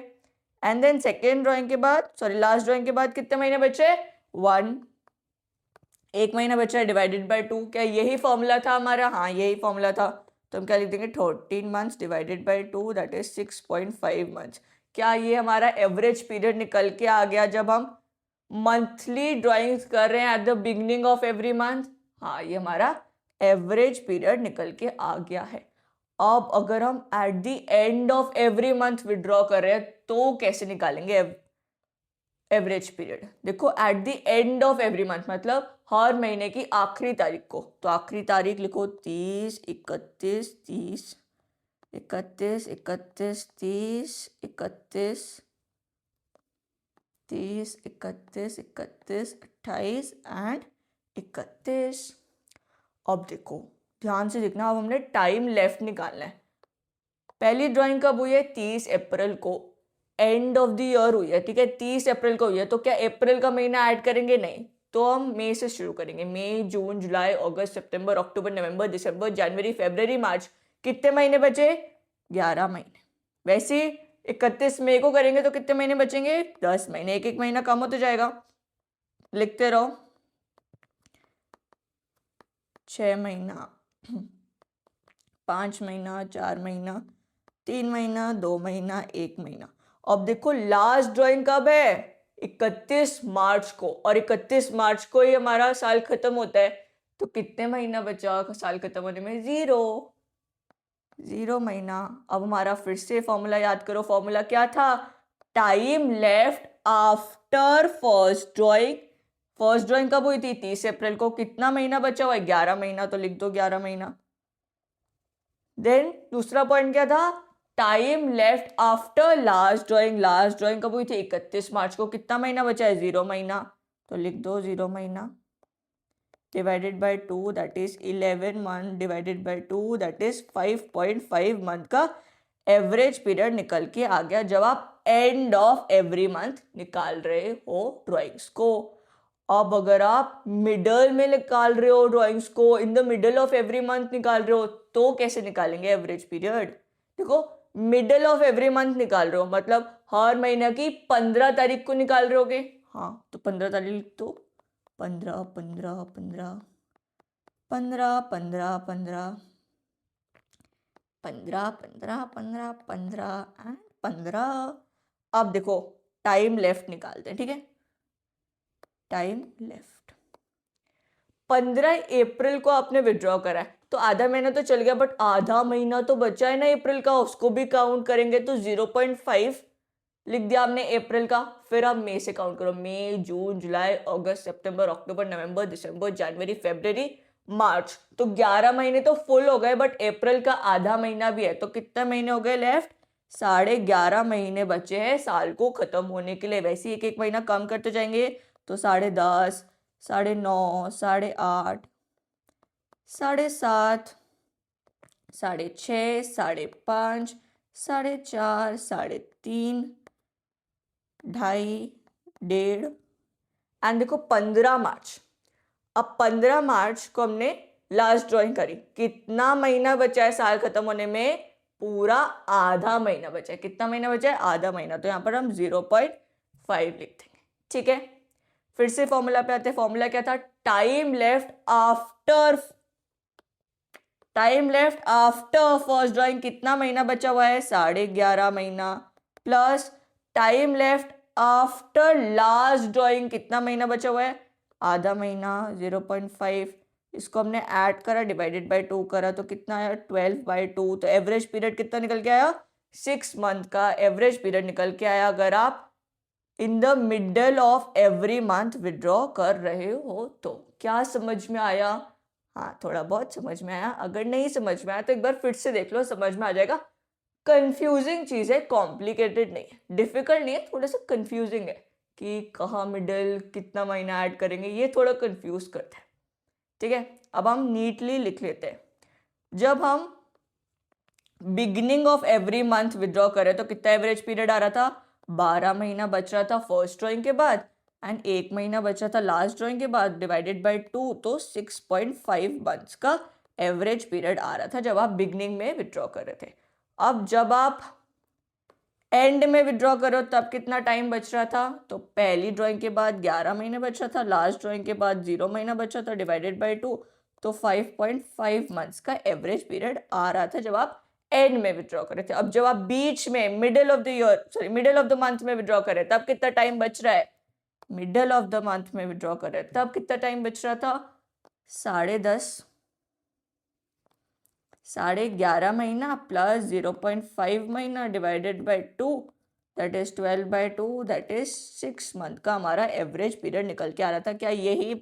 A: एंड देन सेकेंड ड्राइंग के बाद, सॉरी लास्ट ड्राइंग के बाद कितने महीने बचे? 1 महीना बचा है, डिवाइडेड बाय 2। क्या यही फॉर्मूला था हमारा? हाँ यही फॉर्मूला था। तो हम क्या लिख देंगे? 13 months divided by 2, that is 6.5 months. क्या ये हमारा एवरेज पीरियड निकल के आ गया जब हम मंथली ड्राइंग्स कर रहे हैं at the beginning of every month? हाँ, ये हमारा एवरेज पीरियड निकल के आ गया है। अब अगर हम at the end of every month withdraw कर रहे हैं तो कैसे निकालेंगे एवरेज पीरियड? देखो, at the end of every month मतलब हर महीने की आखिरी तारीख को, तो आखिरी तारीख लिखो 30, 31, 30, 31, 31, 30, 31, 30, 31, 31, 28 एंड 31। अब देखो, ध्यान से देखना, अब हमने टाइम लेफ्ट निकालना है। पहली ड्राइंग कब हुई है? 30 अप्रैल को, एंड ऑफ द ईयर हुई है, ठीक है, 30 अप्रैल को हुई है। तो क्या अप्रैल का महीना ऐड करेंगे? नहीं, तो हम मई से शुरू करेंगे। मई, जून, जुलाई, अगस्त, सितंबर, अक्टूबर, नवंबर, दिसंबर, जनवरी, फरवरी, मार्च। कितने महीने बचे? 11 महीने। वैसे 31 मई को करेंगे तो कितने महीने बचेंगे? 10 महीने। एक एक महीना कम होते जाएगा, लिखते रहो। 6 महीना, 5 महीना, 4 महीना, 3 महीना, 2 महीना, 1 महीना। अब देखो, लास्ट ड्राइंग कब है? 31 मार्च को, और 31 मार्च को ही हमारा साल खत्म होता है। तो कितने महीना बचा साल खत्म होने में? 0 महीना। अब हमारा फिर से फॉर्मूला याद करो। फॉर्मूला क्या था? Time left after first drawing. First drawing कब हुई थी? 30 अप्रैल को। कितना महीना बचा हुआ है? 11 महीना, तो लिख दो 11 महीना। देन दूसरा पॉइंट क्या था? Time left after last drawing. Last drawing कब हुई थी? 31 मार्च को। कितना महीना बचा है? 0 महीना, तो लिख दो 0 महीना। Divided by 2 that is 11 month, divided by 2 that is 5.5 month का एवरेज पीरियड निकल के आ गया जब आप एंड ऑफ एवरी मंथ निकाल रहे हो ड्राइंग्स को। अब अगर आप मिडल में निकाल रहे हो ड्राइंग्स को, in the middle of every month निकाल रहे हो, तो कैसे निकालेंगे एवरेज पीरियड? देखो, मिडल ऑफ एवरी मंथ निकाल रहे हो मतलब हर महीने की 15 तारीख को निकाल रहे होगे। हाँ, तो 15 तारीख लिख दो। 15, 15, 15, 15, 15, 15, 15, 15, 15, 15 एंड 15। अब देखो, टाइम लेफ्ट निकालते हैं, ठीक है। टाइम लेफ्ट 15 अप्रैल को आपने विड्रॉ करा है, तो आधा महीना तो चल गया, बट आधा महीना तो बचा है ना अप्रैल का, उसको भी काउंट करेंगे। तो 0.5 लिख दिया आपने अप्रैल का। फिर आप मई से काउंट करो। मई, जून, जुलाई, अगस्त, सितंबर, अक्टूबर, नवंबर, दिसंबर, जनवरी, फरवरी, मार्च। तो 11 महीने तो फुल हो गए, बट अप्रैल का आधा महीना भी है। तो कितने महीने हो गए लेफ्ट? 11.5 महीने बचे हैं साल को खत्म होने के लिए। वैसे एक एक महीना कम करते जाएंगे, तो 10.5, 9.5, 8.5, 7.5, 6.5, 5.5, 4.5, 3.5, 2.5, 1.5 एंड देखो 15 मार्च। अब 15 मार्च को हमने लास्ट ड्राइंग करी। कितना महीना बचा है साल खत्म होने में? पूरा आधा महीना बचा है। कितना महीना बचा है? आधा महीना। तो यहाँ पर हम 0.5 लिख देंगे, ठीक है। फिर से फॉर्मूला पे आते हैं। फॉर्मूला क्या था? Time left after first drawing. कितना महीना बचा हुआ है? 11.5 महीना, plus time left after last drawing. कितना महीना बचा हुआ है? आधा महीना, 0.5। इसको हमने ऐड करा, डिवाइडेड बाय 2 करा, तो कितना आया? 12/2। तो एवरेज पीरियड कितना निकल के आया? 6 मंथ का एवरेज पीरियड निकल के आया अगर आप in the middle of every month withdraw कर रहे हो तो। क्या समझ में आया? हाँ, थोड़ा बहुत समझ में आया। अगर नहीं समझ में आया तो एक बार फिर से देख लो, समझ में आ जाएगा। कंफ्यूजिंग चीज़ है, कॉम्प्लिकेटेड नहीं है, डिफिकल्ट नहीं है, थोड़ा सा कंफ्यूजिंग है कि कहाँ मिडल, कितना महीना ऐड करेंगे, ये थोड़ा कंफ्यूज करता है, ठीक है। अब हम नीटली लिख लेते हैं। जब हम beginning of every month withdraw करें तो कितना एवरेज पीरियड आ रहा था? 12 महीना बच रहा था फर्स्ट ड्राइंग के बाद, एंड 1 महीना बचा था लास्ट ड्राइंग के बाद, डिवाइडेड बाय 2, तो 6.5 मंथ्स का एवरेज पीरियड आ रहा था जब आप बिगिनिंग में विड्रॉ कर रहे थे। अब जब आप एंड में विड्रॉ करो तब कितना टाइम बच रहा था? तो पहली ड्राइंग के बाद 11 महीने बच रहा था, लास्ट ड्राइंग के बाद 0 महीना बचा था, डिवाइडेड बाय 2, तो 5.5 मंथ्स का एवरेज पीरियड आ रहा था जब आप एंड में विड्रॉ करे थे। अब जब आप बीच में middle of the year sorry middle of the month में विड्रॉ करे तब कितना टाइम बच रहा है, मिडिल ऑफ द मंथ में विड्रॉ करे तब कितना टाइम बच रहा था, 10.5 11.5 महीना प्लस 0.5 महीना divided by 2 that is 12/2 that is 6 month का हमारा एवरेज पीरियड निकल के आ रहा था। क्या यही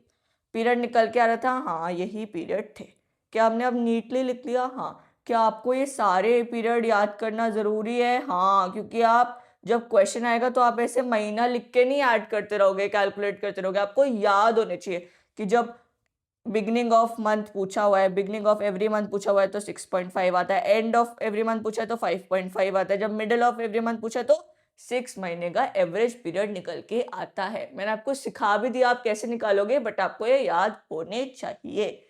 A: पीरियड निकल के आ रहा था? हाँ यही पीरियड थे। क्या हमने अब नीटली लिख लिया? हाँ। क्या आपको ये सारे पीरियड याद करना ज़रूरी है? हाँ, क्योंकि आप जब क्वेश्चन आएगा तो आप ऐसे महीना लिख के नहीं ऐड करते रहोगे, कैलकुलेट करते रहोगे, आपको याद होने चाहिए कि जब बिगनिंग ऑफ मंथ पूछा हुआ है, बिगनिंग ऑफ एवरी मंथ पूछा हुआ है तो 6.5 आता है, एंड ऑफ एवरी मंथ पूछा है तो 5.5 आता है, जब मिडिल ऑफ एवरी मंथ पूछा है तो 6 महीने का एवरेज पीरियड निकल के आता है। मैंने आपको सिखा भी दिया आप कैसे निकालोगे, बट आपको ये याद होने चाहिए।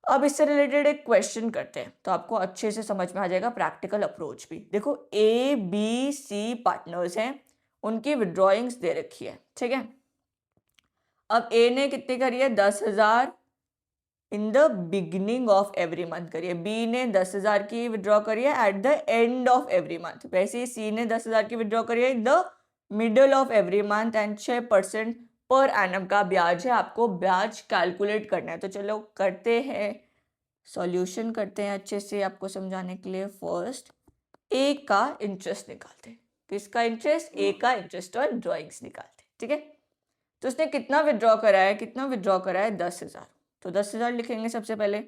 A: अब इससे रिलेटेड एक क्वेश्चन करते हैं तो आपको अच्छे से समझ में आ जाएगा, प्रैक्टिकल अप्रोच भी। देखो ABC पार्टनर्स हैं, उनकी विड्रॉइंग्स दे रखी है, ठीक है। अब ए ने कितनी करी है, 10,000 in the beginning of every month करिए, बी ने 10,000 की विड्रॉ करी है at the end of every month, वैसे ही सी ने 10,000 की विड्रॉ करी है in the middle of every month and 6% per annum का ब्याज है, आपको ब्याज कैलकुलेट करना है। तो चलो करते हैं, सॉल्यूशन करते हैं अच्छे से आपको समझाने के लिए। फर्स्ट ए का इंटरेस्ट निकालते हैं। किसका इंटरेस्ट? ए का इंटरेस्ट और ड्रॉइंग्स निकालते हैं, ठीक है। तो उसने कितना विड्रॉ करा है, 10,000। तो 10,000 लिखेंगे सबसे पहले,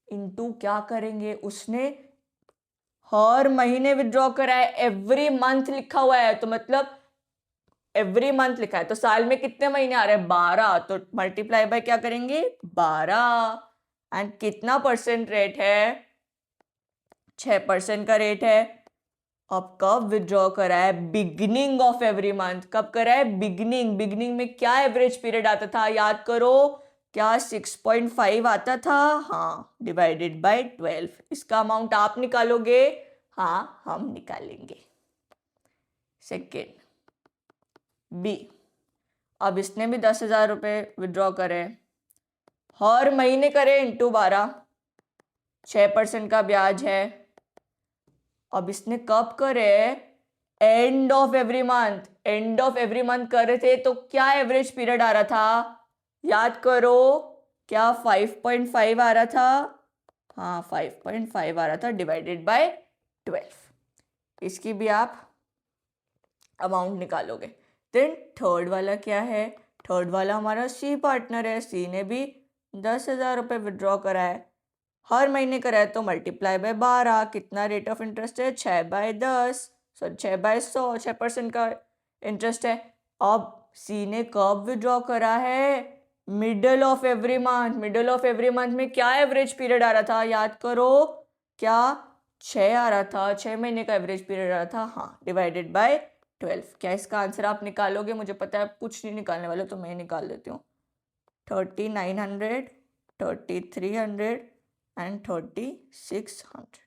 A: इनटू क्या करेंगे, उसने हर महीने विड्रॉ करा है, एवरी मंथ लिखा हुआ है तो मतलब एवरी मंथ लिखा है तो साल में कितने महीने आ रहे हैं, 12, तो मल्टीप्लाई बाय क्या करेंगे, 12। एंड कितना परसेंट रेट है, 6% का रेट है। अब कब विड्रॉ करा है, बिगनिंग ऑफ एवरी मंथ। कब करा है, बिगनिंग में क्या एवरेज पीरियड आता था, याद करो, क्या 6.5 आता था, हाँ, डिवाइडेड बाय 12। इसका अमाउंट आप निकालोगे, हाँ हम निकालेंगे। सेकेंड बी, अब इसने भी 10,000 रुपये विड्रॉ करे, हर महीने करे इंटू 12, 6% का ब्याज है। अब इसने कब करे, एंड ऑफ एवरी मंथ कर रहे थे तो क्या एवरेज पीरियड आ रहा था, याद करो, क्या 5.5 आ रहा था, हाँ 5.5 आ रहा था डिवाइडेड बाय 12। इसकी भी आप अमाउंट निकालोगे। देन थर्ड वाला क्या है, थर्ड वाला हमारा सी पार्टनर है, सी ने भी 10,000 रुपये विड्रॉ करा है, हर महीने करा है तो मल्टीप्लाई बाय 12, कितना रेट ऑफ इंटरेस्ट है, 6/10, सॉरी 6/100, 6% का इंटरेस्ट है। अब सी ने कब विड्रॉ करा है, मिडल ऑफ एवरी मंथ में क्या एवरेज पीरियड आ रहा था, याद करो, क्या 6 आ रहा था, 6 महीने का एवरेज पीरियड आ रहा था, हाँ, डिवाइडेड बाय 12। क्या इसका आंसर आप निकालोगे, मुझे पता है आप कुछ नहीं निकालने वाले तो मैं निकाल देती हूँ। 3900, 3300 एंड 3600।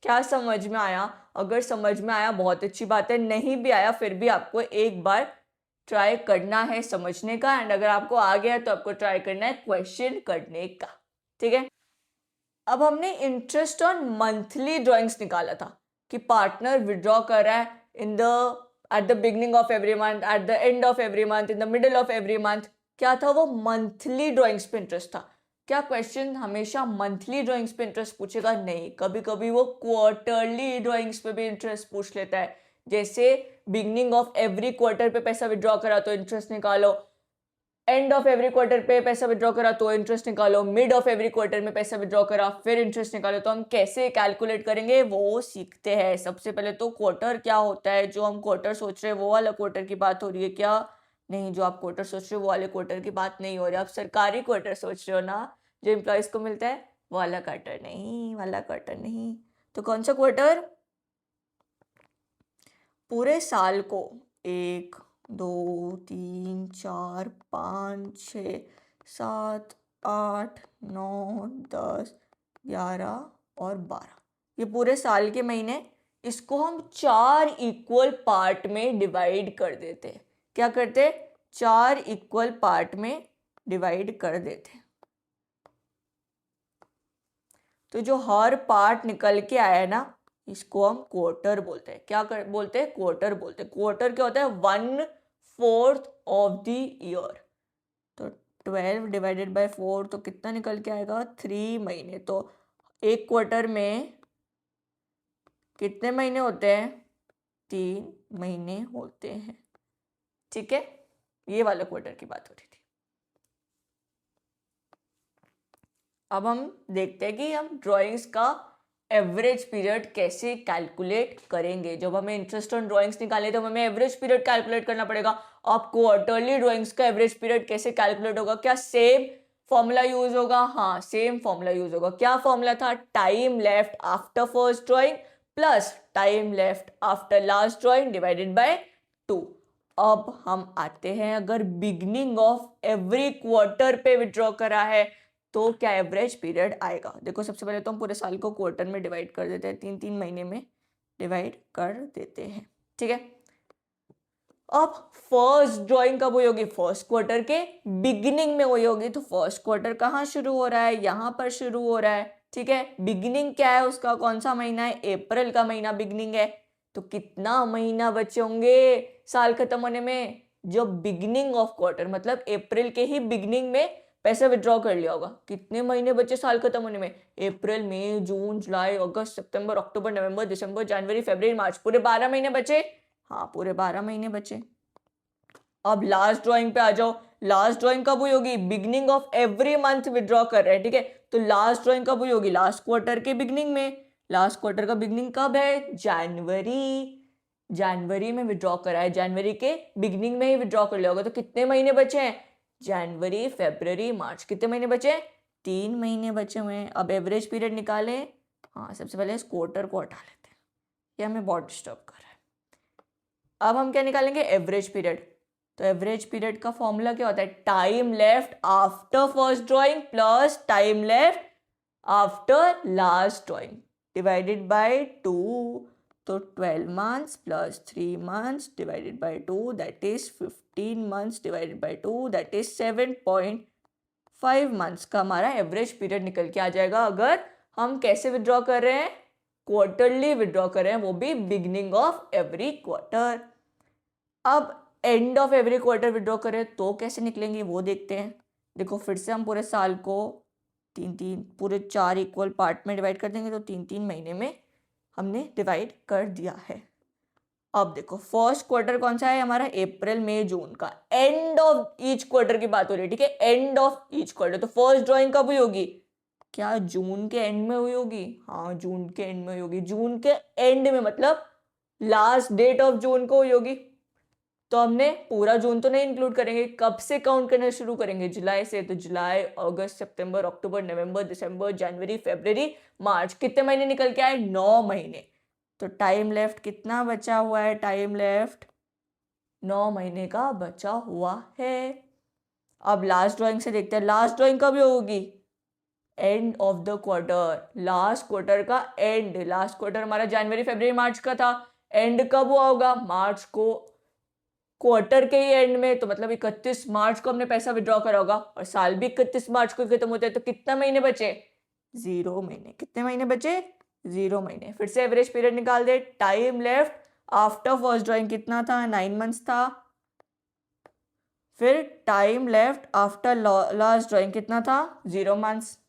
A: क्या समझ में आया? अगर समझ में आया बहुत अच्छी बात है, नहीं भी आया फिर भी आपको एक बार ट्राई करना है समझने का, एंड अगर आपको आ गया तो आपको ट्राई करना है क्वेश्चन करने का, ठीक है। अब हमने इंटरेस्ट ऑन मंथली ड्रॉइंग्स निकाला था कि पार्टनर विड्रॉ कर रहा है in the at the beginning of every month, at the end of every month, in the middle of every month. क्या था वो, मंथली ड्रॉइंग्स पे इंटरेस्ट था। क्या क्वेश्चन हमेशा मंथली ड्रॉइंग्स पे इंटरेस्ट पूछेगा? नहीं, कभी कभी वो क्वार्टरली ड्रॉइंग्स पे भी इंटरेस्ट पूछ लेता है। जैसे बिगनिंग ऑफ एवरी क्वार्टर पे पैसा विड्रॉ करा तो इंटरेस्ट निकालो, एंड ऑफ एवरी क्वार्टर पे पैसा विड्रॉ करा तो इंटरेस्ट निकालो, मिड ऑफ एवरी क्वार्टर में पैसा विड्रॉ करा फिर इंटरेस्ट निकालो। तो हम कैसे कैलकुलेट करेंगे वो सीखते हैं। सबसे पहले तो क्वार्टर क्या होता है, जो हम क्वार्टर सोच रहे हैं वो वाला क्वार्टर की बात हो रही है क्या? नहीं, जो आप क्वार्टर सोच रहे हो वो वाले क्वार्टर की बात नहीं हो रही, आप सरकारी क्वार्टर सोच रहे हो ना, जो एम्प्लॉयज को मिलता है वाला क्वार्टर नहीं। तो कौन सा क्वार्टर? पूरे साल को 1 2 3 4 5 6 7 8 9 10 11 और 12, ये पूरे साल के महीने, इसको हम 4 इक्वल पार्ट में डिवाइड कर देते। क्या करते? 4 इक्वल पार्ट में डिवाइड कर देते। तो जो हर पार्ट निकल के आया है ना, इसको हम क्वार्टर बोलते हैं। क्या बोलते हैं? क्वार्टर बोलते हैं। क्वार्टर क्या होता है? 1/4 ऑफ द ईयर। तो 12 डिवाइडेड बाय 4 तो कितना निकल के आएगा? 3 महीने। तो एक क्वार्टर में कितने महीने होते हैं? 3 महीने होते हैं। ठीक है, ये वाला क्वार्टर की बात हो रही थी। अब हम देखते हैं कि हम ड्राइंग्स का एवरेज पीरियड कैसे कैलकुलेट करेंगे। जब हमें इंटरेस्ट ऑन ड्राइंग्स निकालने तो हमें एवरेज पीरियड कैलकुलेट करना पड़ेगा। अब क्वार्टरली ड्राइंग्स का एवरेज पीरियड कैसे कैलकुलेट होगा? क्या सेम फॉर्मूला यूज होगा? हाँ, सेम फॉर्मूला यूज होगा। क्या फॉर्मूला था? Time left after first drawing plus time left after last drawing divided by 2। अब हम आते हैं, अगर बिगनिंग ऑफ एवरी क्वार्टर पे विड्रॉ करा है तो क्या एवरेज पीरियड आएगा? देखो, सबसे पहले तो हम पूरे साल को क्वार्टर में डिवाइड कर देते हैं, 3-3 महीने में डिवाइड कर देते हैं। ठीक है, अब फर्स्ट ड्राइंग कब हुई होगी? फर्स्ट क्वार्टर के बिगिनिंग में हुई होगी। तो फर्स्ट क्वार्टर कहाँ शुरू हो रहा है? यहाँ पर शुरू हो रहा है। ठीक है, बिगिनिंग क्या है उसका? कौन सा महीना है? अप्रैल का महीना बिगिनिंग है। तो कितना महीना बचे होंगे साल खत्म होने में? जब बिगिनिंग ऑफ क्वार्टर मतलब अप्रैल के ही बिगिनिंग में पैसा विड्रॉ कर लिया होगा। कितने महीने बचे साल खत्म होने में? अप्रैल, मई, जून, जुलाई, अगस्त, सितंबर, अक्टूबर, नवंबर, दिसंबर, जनवरी, फरवरी, मार्च, पूरे 12 महीने बचे। हाँ, पूरे 12 महीने बचे। अब लास्ट ड्राइंग पे आ जाओ। लास्ट ड्राइंग कब हुई होगी? Beginning of every month withdraw कर रहे हैं। ठीक है, तो लास्ट ड्राइंग कब हुई होगी? लास्ट क्वार्टर के बिगिनिंग में। लास्ट क्वार्टर का बिगिनिंग कब है? जनवरी। जनवरी में विड्रॉ करा है, जनवरी के बिगिनिंग में ही विड्रॉ कर लिया होगा। तो कितने महीने बचे हैं? जनवरी, फरवरी, मार्च। कितने महीने बचे? 3 महीने बचे हुए हैं। अब एवरेज पीरियड निकाले। हाँ, सबसे पहले इस क्वार्टर को हटा लेते हैं, ये हमें बहुत डिस्टर्ब कर रहा है। अब हम क्या निकालेंगे? Average period. तो एवरेज पीरियड का फॉर्मूला क्या होता है? Time left after first drawing plus time left after last drawing divided by 2। तो 12 months plus 3 months divided by 2, that is 15 months divided by 2, that is 7.5 months का हमारा average period निकल के आ जाएगा। अगर हम कैसे विड्रॉ कर रहे हैं? क्वार्टरली विड्रॉ कर रहे हैं, वो भी बिगिनिंग ऑफ एवरी क्वार्टर। अब and of every quarter withdraw करें तो कैसे निकलेंगे वो देखते हैं। देखो, फिर से हम पूरे साल को 3-3 पूरे 4 इक्वल पार्ट में डिवाइड कर देंगे। तो 3-3 महीने में हमने डिवाइड कर दिया है। अब देखो, फर्स्ट क्वार्टर कौन सा है हमारा? अप्रैल, मई, जून का। एंड ऑफ ईच क्वार्टर की बात हो रही है। ठीक है, एंड ऑफ ईच क्वार्टर। तो फर्स्ट ड्राइंग कब हुई होगी? क्या जून के एंड में हुई होगी? हाँ, जून के एंड में हुई होगी। जून के एंड में मतलब लास्ट डेट ऑफ जून को हुई होगी। तो हमने पूरा जून तो नहीं इंक्लूड करेंगे। कब से काउंट करना शुरू करेंगे? जुलाई से। तो जुलाई, अगस्त, सितंबर, अक्टूबर, नवंबर, दिसंबर, जनवरी, फरवरी, मार्च। कितने महीने निकल के आए? 9 महीने। तो टाइम लेफ्ट कितना बचा हुआ है? टाइम लेफ्ट 9 महीने का बचा हुआ है। अब लास्ट ड्राइंग से देखते हैं, लास्ट ड्राइंग कब होगी? End of the quarter, last quarter का एंड। लास्ट क्वार्टर हमारा जनवरी, फरवरी, मार्च का था। एंड कब हुआ होगा? मार्च को, क्वार्टर के ही एंड में। तो मतलब 31 मार्च को हमने पैसा विड्रॉ करा होगा और साल भी 31 मार्च को खत्म होता है। तो कितना महीने बचे? 0 महीने। कितने महीने बचे? 0 महीने। फिर से एवरेज पीरियड निकाल दे। Time left after first drawing कितना था? 9 मंथ्स था। फिर time left after last drawing कितना था? 0 months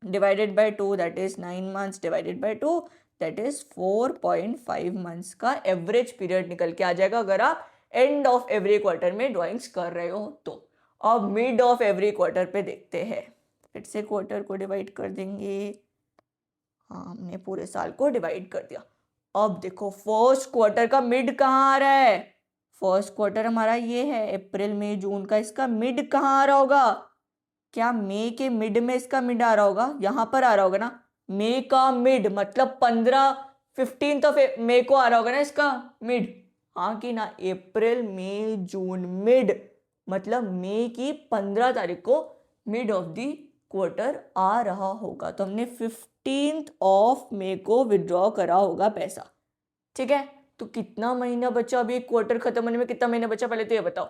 A: divided by 2, that is 9 months divided by 2, that is 4.5 months का एवरेज पीरियड निकल के आ जाएगा अगर आप एंड ऑफ एवरी क्वार्टर में ड्राइंग्स कर रहे हो तो। अब मिड ऑफ एवरी क्वार्टर पे देखते हैं। फिर से क्वार्टर को डिवाइड कर देंगे। हाँ, हमने पूरे साल को डिवाइड कर दिया। अब देखो, फर्स्ट क्वार्टर का मिड कहाँ आ रहा है? फर्स्ट क्वार्टर हमारा ये है, अप्रैल, मई, जून का। इसका मिड कहाँ आ रहा होगा? क्या मई के मिड में इसका मिड आ रहा होगा? यहाँ पर आ रहा होगा ना। मई का मिड मतलब 15 ऑफ मई को आ रहा होगा ना इसका मिड। हाँ कि ना? अप्रैल, मई, जून मिड मतलब मई की 15 तारीख को मिड ऑफ द क्वार्टर आ रहा होगा। तो हमने 15th ऑफ मई को विड्रॉ करा होगा पैसा। ठीक है, तो कितना महीना बचा? अभी क्वार्टर खत्म होने में कितना महीना बचा? पहले तो ये बताओ।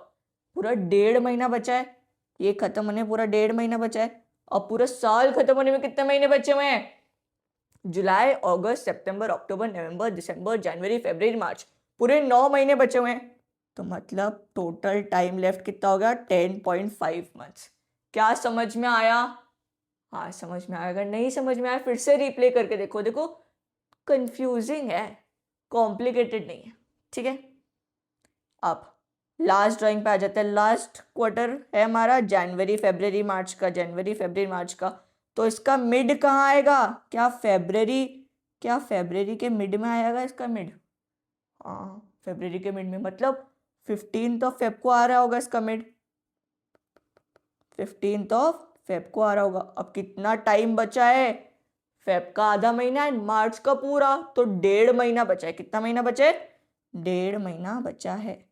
A: पूरा 1.5 महीना बचा है। ये खत्म होने पूरा 1.5 महीना बचा है। और पूरा साल खत्म होने में कितने महीने बचे हुए हैं? जुलाई, अगस्त, सितंबर, अक्टूबर, नवंबर, दिसंबर, जनवरी, फरवरी, मार्च, पूरे 9 महीने बचे हुए हैं। तो मतलब टोटल टाइम लेफ्ट कितना हो गया? 10.5 मंथ्स। क्या समझ में आया? हाँ समझ में आया। अगर नहीं समझ में आया फिर से रिप्ले करके देखो। देखो कंफ्यूजिंग है, कॉम्प्लिकेटेड नहीं है, ठीक है। अब लास्ट ड्राइंग पे आ जाते हैं। लास्ट क्वार्टर है हमारा जनवरी फरवरी मार्च का, जनवरी फरवरी मार्च का। तो इसका मिड कहाँ आएगा? क्या फरवरी, क्या फरवरी के मिड में आएगा इसका मिड? हाँ फरवरी के मिड में, मतलब 15 को आ रहा होगा इसका मिड। 15 को आ रहा होगा। अब कितना टाइम बचा है? फेब का आधा महीना है, मार्च का पूरा, तो 1.5 महीना बचा है। कितना महीना बचा है? 1.5 महीना बचा है।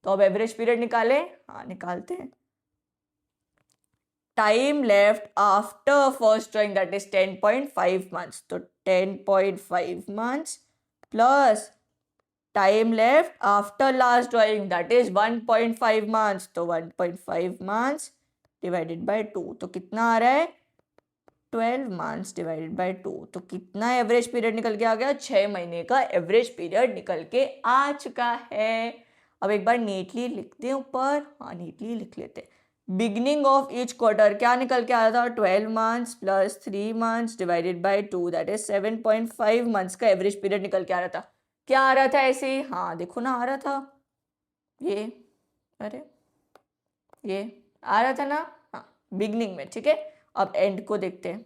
A: तो अब एवरेज पीरियड निकाले। हाँ निकालते हैं। Time left after first drawing that is 10.5 months. तो 10.5 months plus time left after last drawing that is 1.5 months. तो 1.5 मंथ्स डिवाइडेड बाय 2। तो कितना आ रहा है? 12 मंथ्स डिवाइडेड बाय 2। तो कितना एवरेज पीरियड निकल के आ गया? 6 महीने का एवरेज पीरियड निकल के आ चुका है। अब एक बार नीटली लिखते हैं ऊपर। हाँ नीटली लिख लेते हैं। बिगनिंग ऑफ ईच क्वार्टर क्या निकल के आ रहा था? 12 months plus 3 months divided by 2 that is 7.5 months का एवरेज पीरियड निकल के आ रहा था। क्या आ रहा था ऐसे? हाँ देखो ना आ रहा था ये, अरे ये आ रहा था ना। हाँ बिगनिंग में, ठीक है। अब एंड को देखते हैं।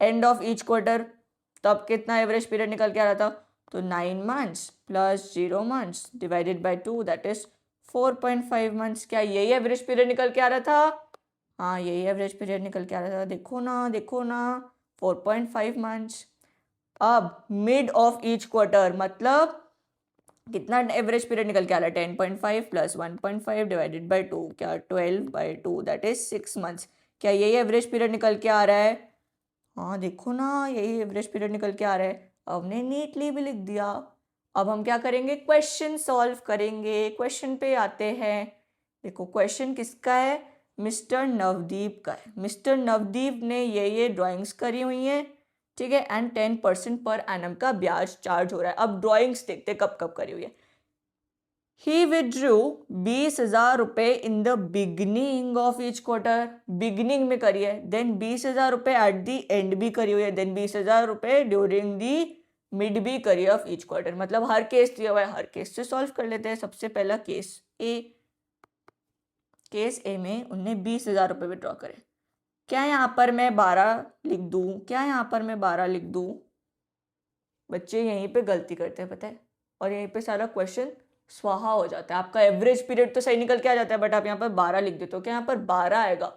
A: एंड ऑफ ईच क्वार्टर तब कितना एवरेज पीरियड निकल के आ रहा था? तो 9 months plus 0 months divided by 2 that is 4.5 months. क्या यही एवरेज पीरियड निकल के आ रहा था? हाँ यही एवरेज पीरियड निकल के आ रहा था। देखो ना देखो ना, 4.5 मंथ्स। अब मिड ऑफ ईच क्वार्टर मतलब कितना एवरेज पीरियड निकल के आ रहा है? 10.5 प्लस 1.5 डिवाइडेड बाय 2, क्या 12/2 दैट इज 6 मंथ्स। क्या यही एवरेज पीरियड निकल के आ रहा है? हाँ देखो ना यही एवरेज पीरियड निकल के आ रहा है। अब हमने नीटली भी लिख दिया। अब हम क्या करेंगे? क्वेश्चन सॉल्व करेंगे। क्वेश्चन पे आते हैं। देखो क्वेश्चन किसका है? मिस्टर नवदीप का है। मिस्टर नवदीप ने ये ड्राइंग्स करी हुई हैं, ठीक है। एंड 10% पर एनम का ब्याज चार्ज हो रहा है। अब ड्राइंग्स देखते कब कब करी हुई है। ही विड्रू 20,000 रुपए in the beginning of each quarter. Beginning में करी है। देन 20,000 रुपए एट दी एंड भी करी हुई है। देन 20,000 रुपए ड्यूरिंग दी मिड भी करी ऑफ ईच क्वार्टर। मतलब हर केस दिया हुआ है, हर केस से सॉल्व कर लेते हैं। सबसे पहला केस ए। केस ए में उनने 20,000 रुपए विड्रॉ करे। क्या यहाँ पर मैं 12 लिख दूँ? क्या यहाँ पर मैं 12 लिख दूँ? बच्चे यहीं पे गलती करते हैं पता है, और यहीं पे सारा क्वेश्चन स्वाहा हो जाता है। आपका एवरेज पीरियड तो सही निकल के आ जाता है, बट आप यहाँ पर 12 लिख देते हो। क्या यहाँ पर 12 आएगा?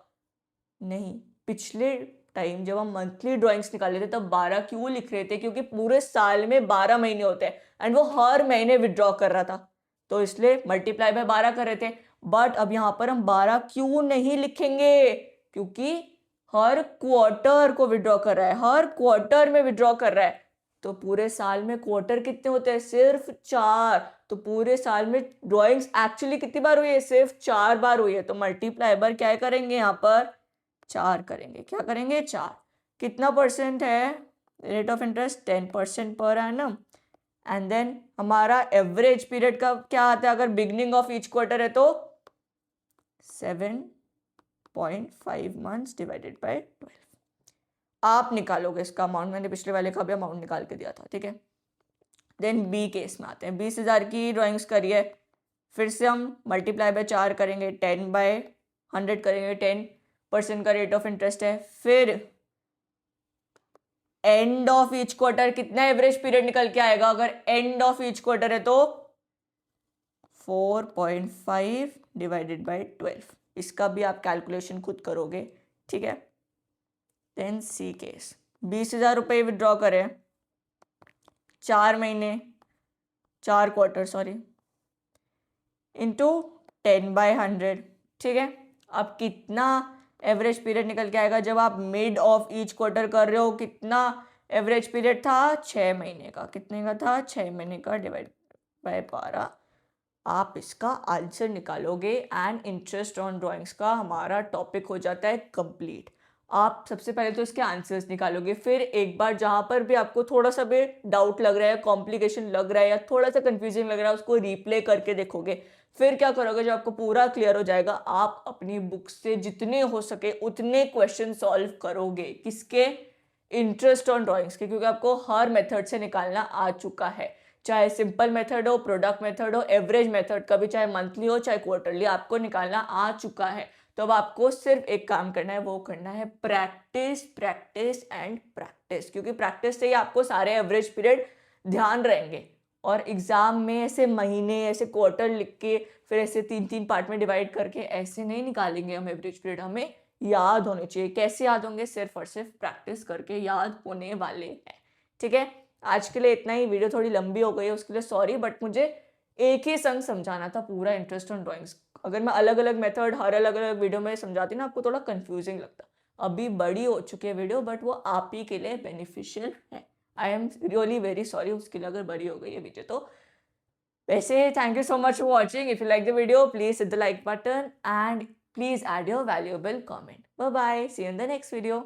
A: नहीं। पिछले टाइम जब हम मंथली ड्राइंग्स निकाले थे तब 12 क्यों लिख रहे थे? क्योंकि पूरे साल में 12 महीने होते हैं एंड वो हर महीने विड्रॉ कर रहा था, तो इसलिए मल्टीप्लाई बाय 12 कर रहे थे। बट अब यहाँ पर हम 12 क्यों नहीं लिखेंगे? क्योंकि हर क्वार्टर को विड्रॉ कर रहा है, हर क्वार्टर में विड्रॉ कर रहा है। तो पूरे साल में क्वार्टर कितने होते हैं? सिर्फ 4। तो पूरे साल में ड्राइंग्स एक्चुअली कितनी बार हुई है? सिर्फ 4 बार हुई है। तो मल्टीप्लाई बार क्या करेंगे? यहाँ पर 4 करेंगे। क्या करेंगे? 4। कितना परसेंट है रेट ऑफ इंटरेस्ट? 10% पर एनम। एंड देन हमारा एवरेज पीरियड का क्या आता है? अगर बिगनिंग ऑफ ईच क्वार्टर है तो 7.5 मंथ्स डिवाइडेड बाय 12। आप निकालोगे इसका अमाउंट। मैंने पिछले वाले का भी अमाउंट निकाल के दिया था, ठीक है। देन बी केस में आते हैं। 20,000 की ड्राइंग्स करिए। फिर से हम मल्टीप्लाई बाय 4 करेंगे। 10/100 करेंगे। 10% का रेट ऑफ इंटरेस्ट है। फिर एंड ऑफ ईच क्वार्टर कितना एवरेज पीरियड निकल के आएगा? अगर एंड ऑफ ईच क्वार्टर है तो 4.5 डिवाइडेड बाय 12। इसका भी आप कैलकुलेशन खुद करोगे, ठीक है। देन सी केस 20,000 रुपये विड्रॉ करें 4 महीने, 4 क्वार्टर सॉरी, इंटू 10/100, ठीक है। अब कितना एवरेज पीरियड निकल के आएगा जब आप मिड ऑफ ईच क्वार्टर कर रहे हो? कितना एवरेज पीरियड था? 6 महीने का। कितने का था? 6 महीने का डिवाइड बाय 12। आप इसका आंसर निकालोगे एंड इंटरेस्ट ऑन ड्राइंग्स का हमारा टॉपिक हो जाता है कंप्लीट। आप सबसे पहले तो इसके आंसर्स निकालोगे, फिर एक बार जहाँ पर भी आपको थोड़ा सा भी डाउट लग रहा है, कॉम्प्लिकेशन लग रहा है या थोड़ा सा कंफ्यूजन लग रहा है, उसको रिप्ले करके देखोगे। फिर क्या करोगे, जब आपको पूरा क्लियर हो जाएगा, आप अपनी बुक से जितने हो सके उतने क्वेश्चन सॉल्व करोगे। किसके? इंटरेस्ट ऑन ड्राइंग्स के, क्योंकि आपको हर मेथड से निकालना आ चुका है। चाहे सिंपल मेथड हो, प्रोडक्ट मेथड हो, एवरेज मेथड का भी, चाहे मंथली हो चाहे क्वार्टरली, आपको निकालना आ चुका है। तो अब आपको सिर्फ एक काम करना है, वो करना है प्रैक्टिस, प्रैक्टिस एंड प्रैक्टिस, क्योंकि प्रैक्टिस से ही आपको सारे एवरेज पीरियड ध्यान रहेंगे। और एग्जाम में ऐसे महीने, ऐसे क्वार्टर लिख के, फिर ऐसे 3-3 पार्ट में डिवाइड करके ऐसे नहीं निकालेंगे हम एवरेज पीरियड। हमें याद होने चाहिए। कैसे याद होंगे? सिर्फ और सिर्फ प्रैक्टिस करके याद होने वाले हैं। ठीक है, आज के लिए इतना ही। वीडियो थोड़ी लंबी हो गई है, उसके लिए सॉरी, बट मुझे एक ही संग समझाना था पूरा इंटरेस्ट ऑन ड्राइंग्स। अगर मैं अलग अलग मेथड हर अलग अलग वीडियो में समझाती ना, आपको थोड़ा कंफ्यूजिंग लगता। अभी बड़ी हो चुकी है वीडियो, बट वो आप ही के लिए बेनिफिशियल है। I am really very sorry उसके लिए अगर बड़ी हो गई है वीडियो तो। वैसे thank you so much for watching. If you like the video, please hit the like button and please add your valuable comment. Bye bye. See you in the next video.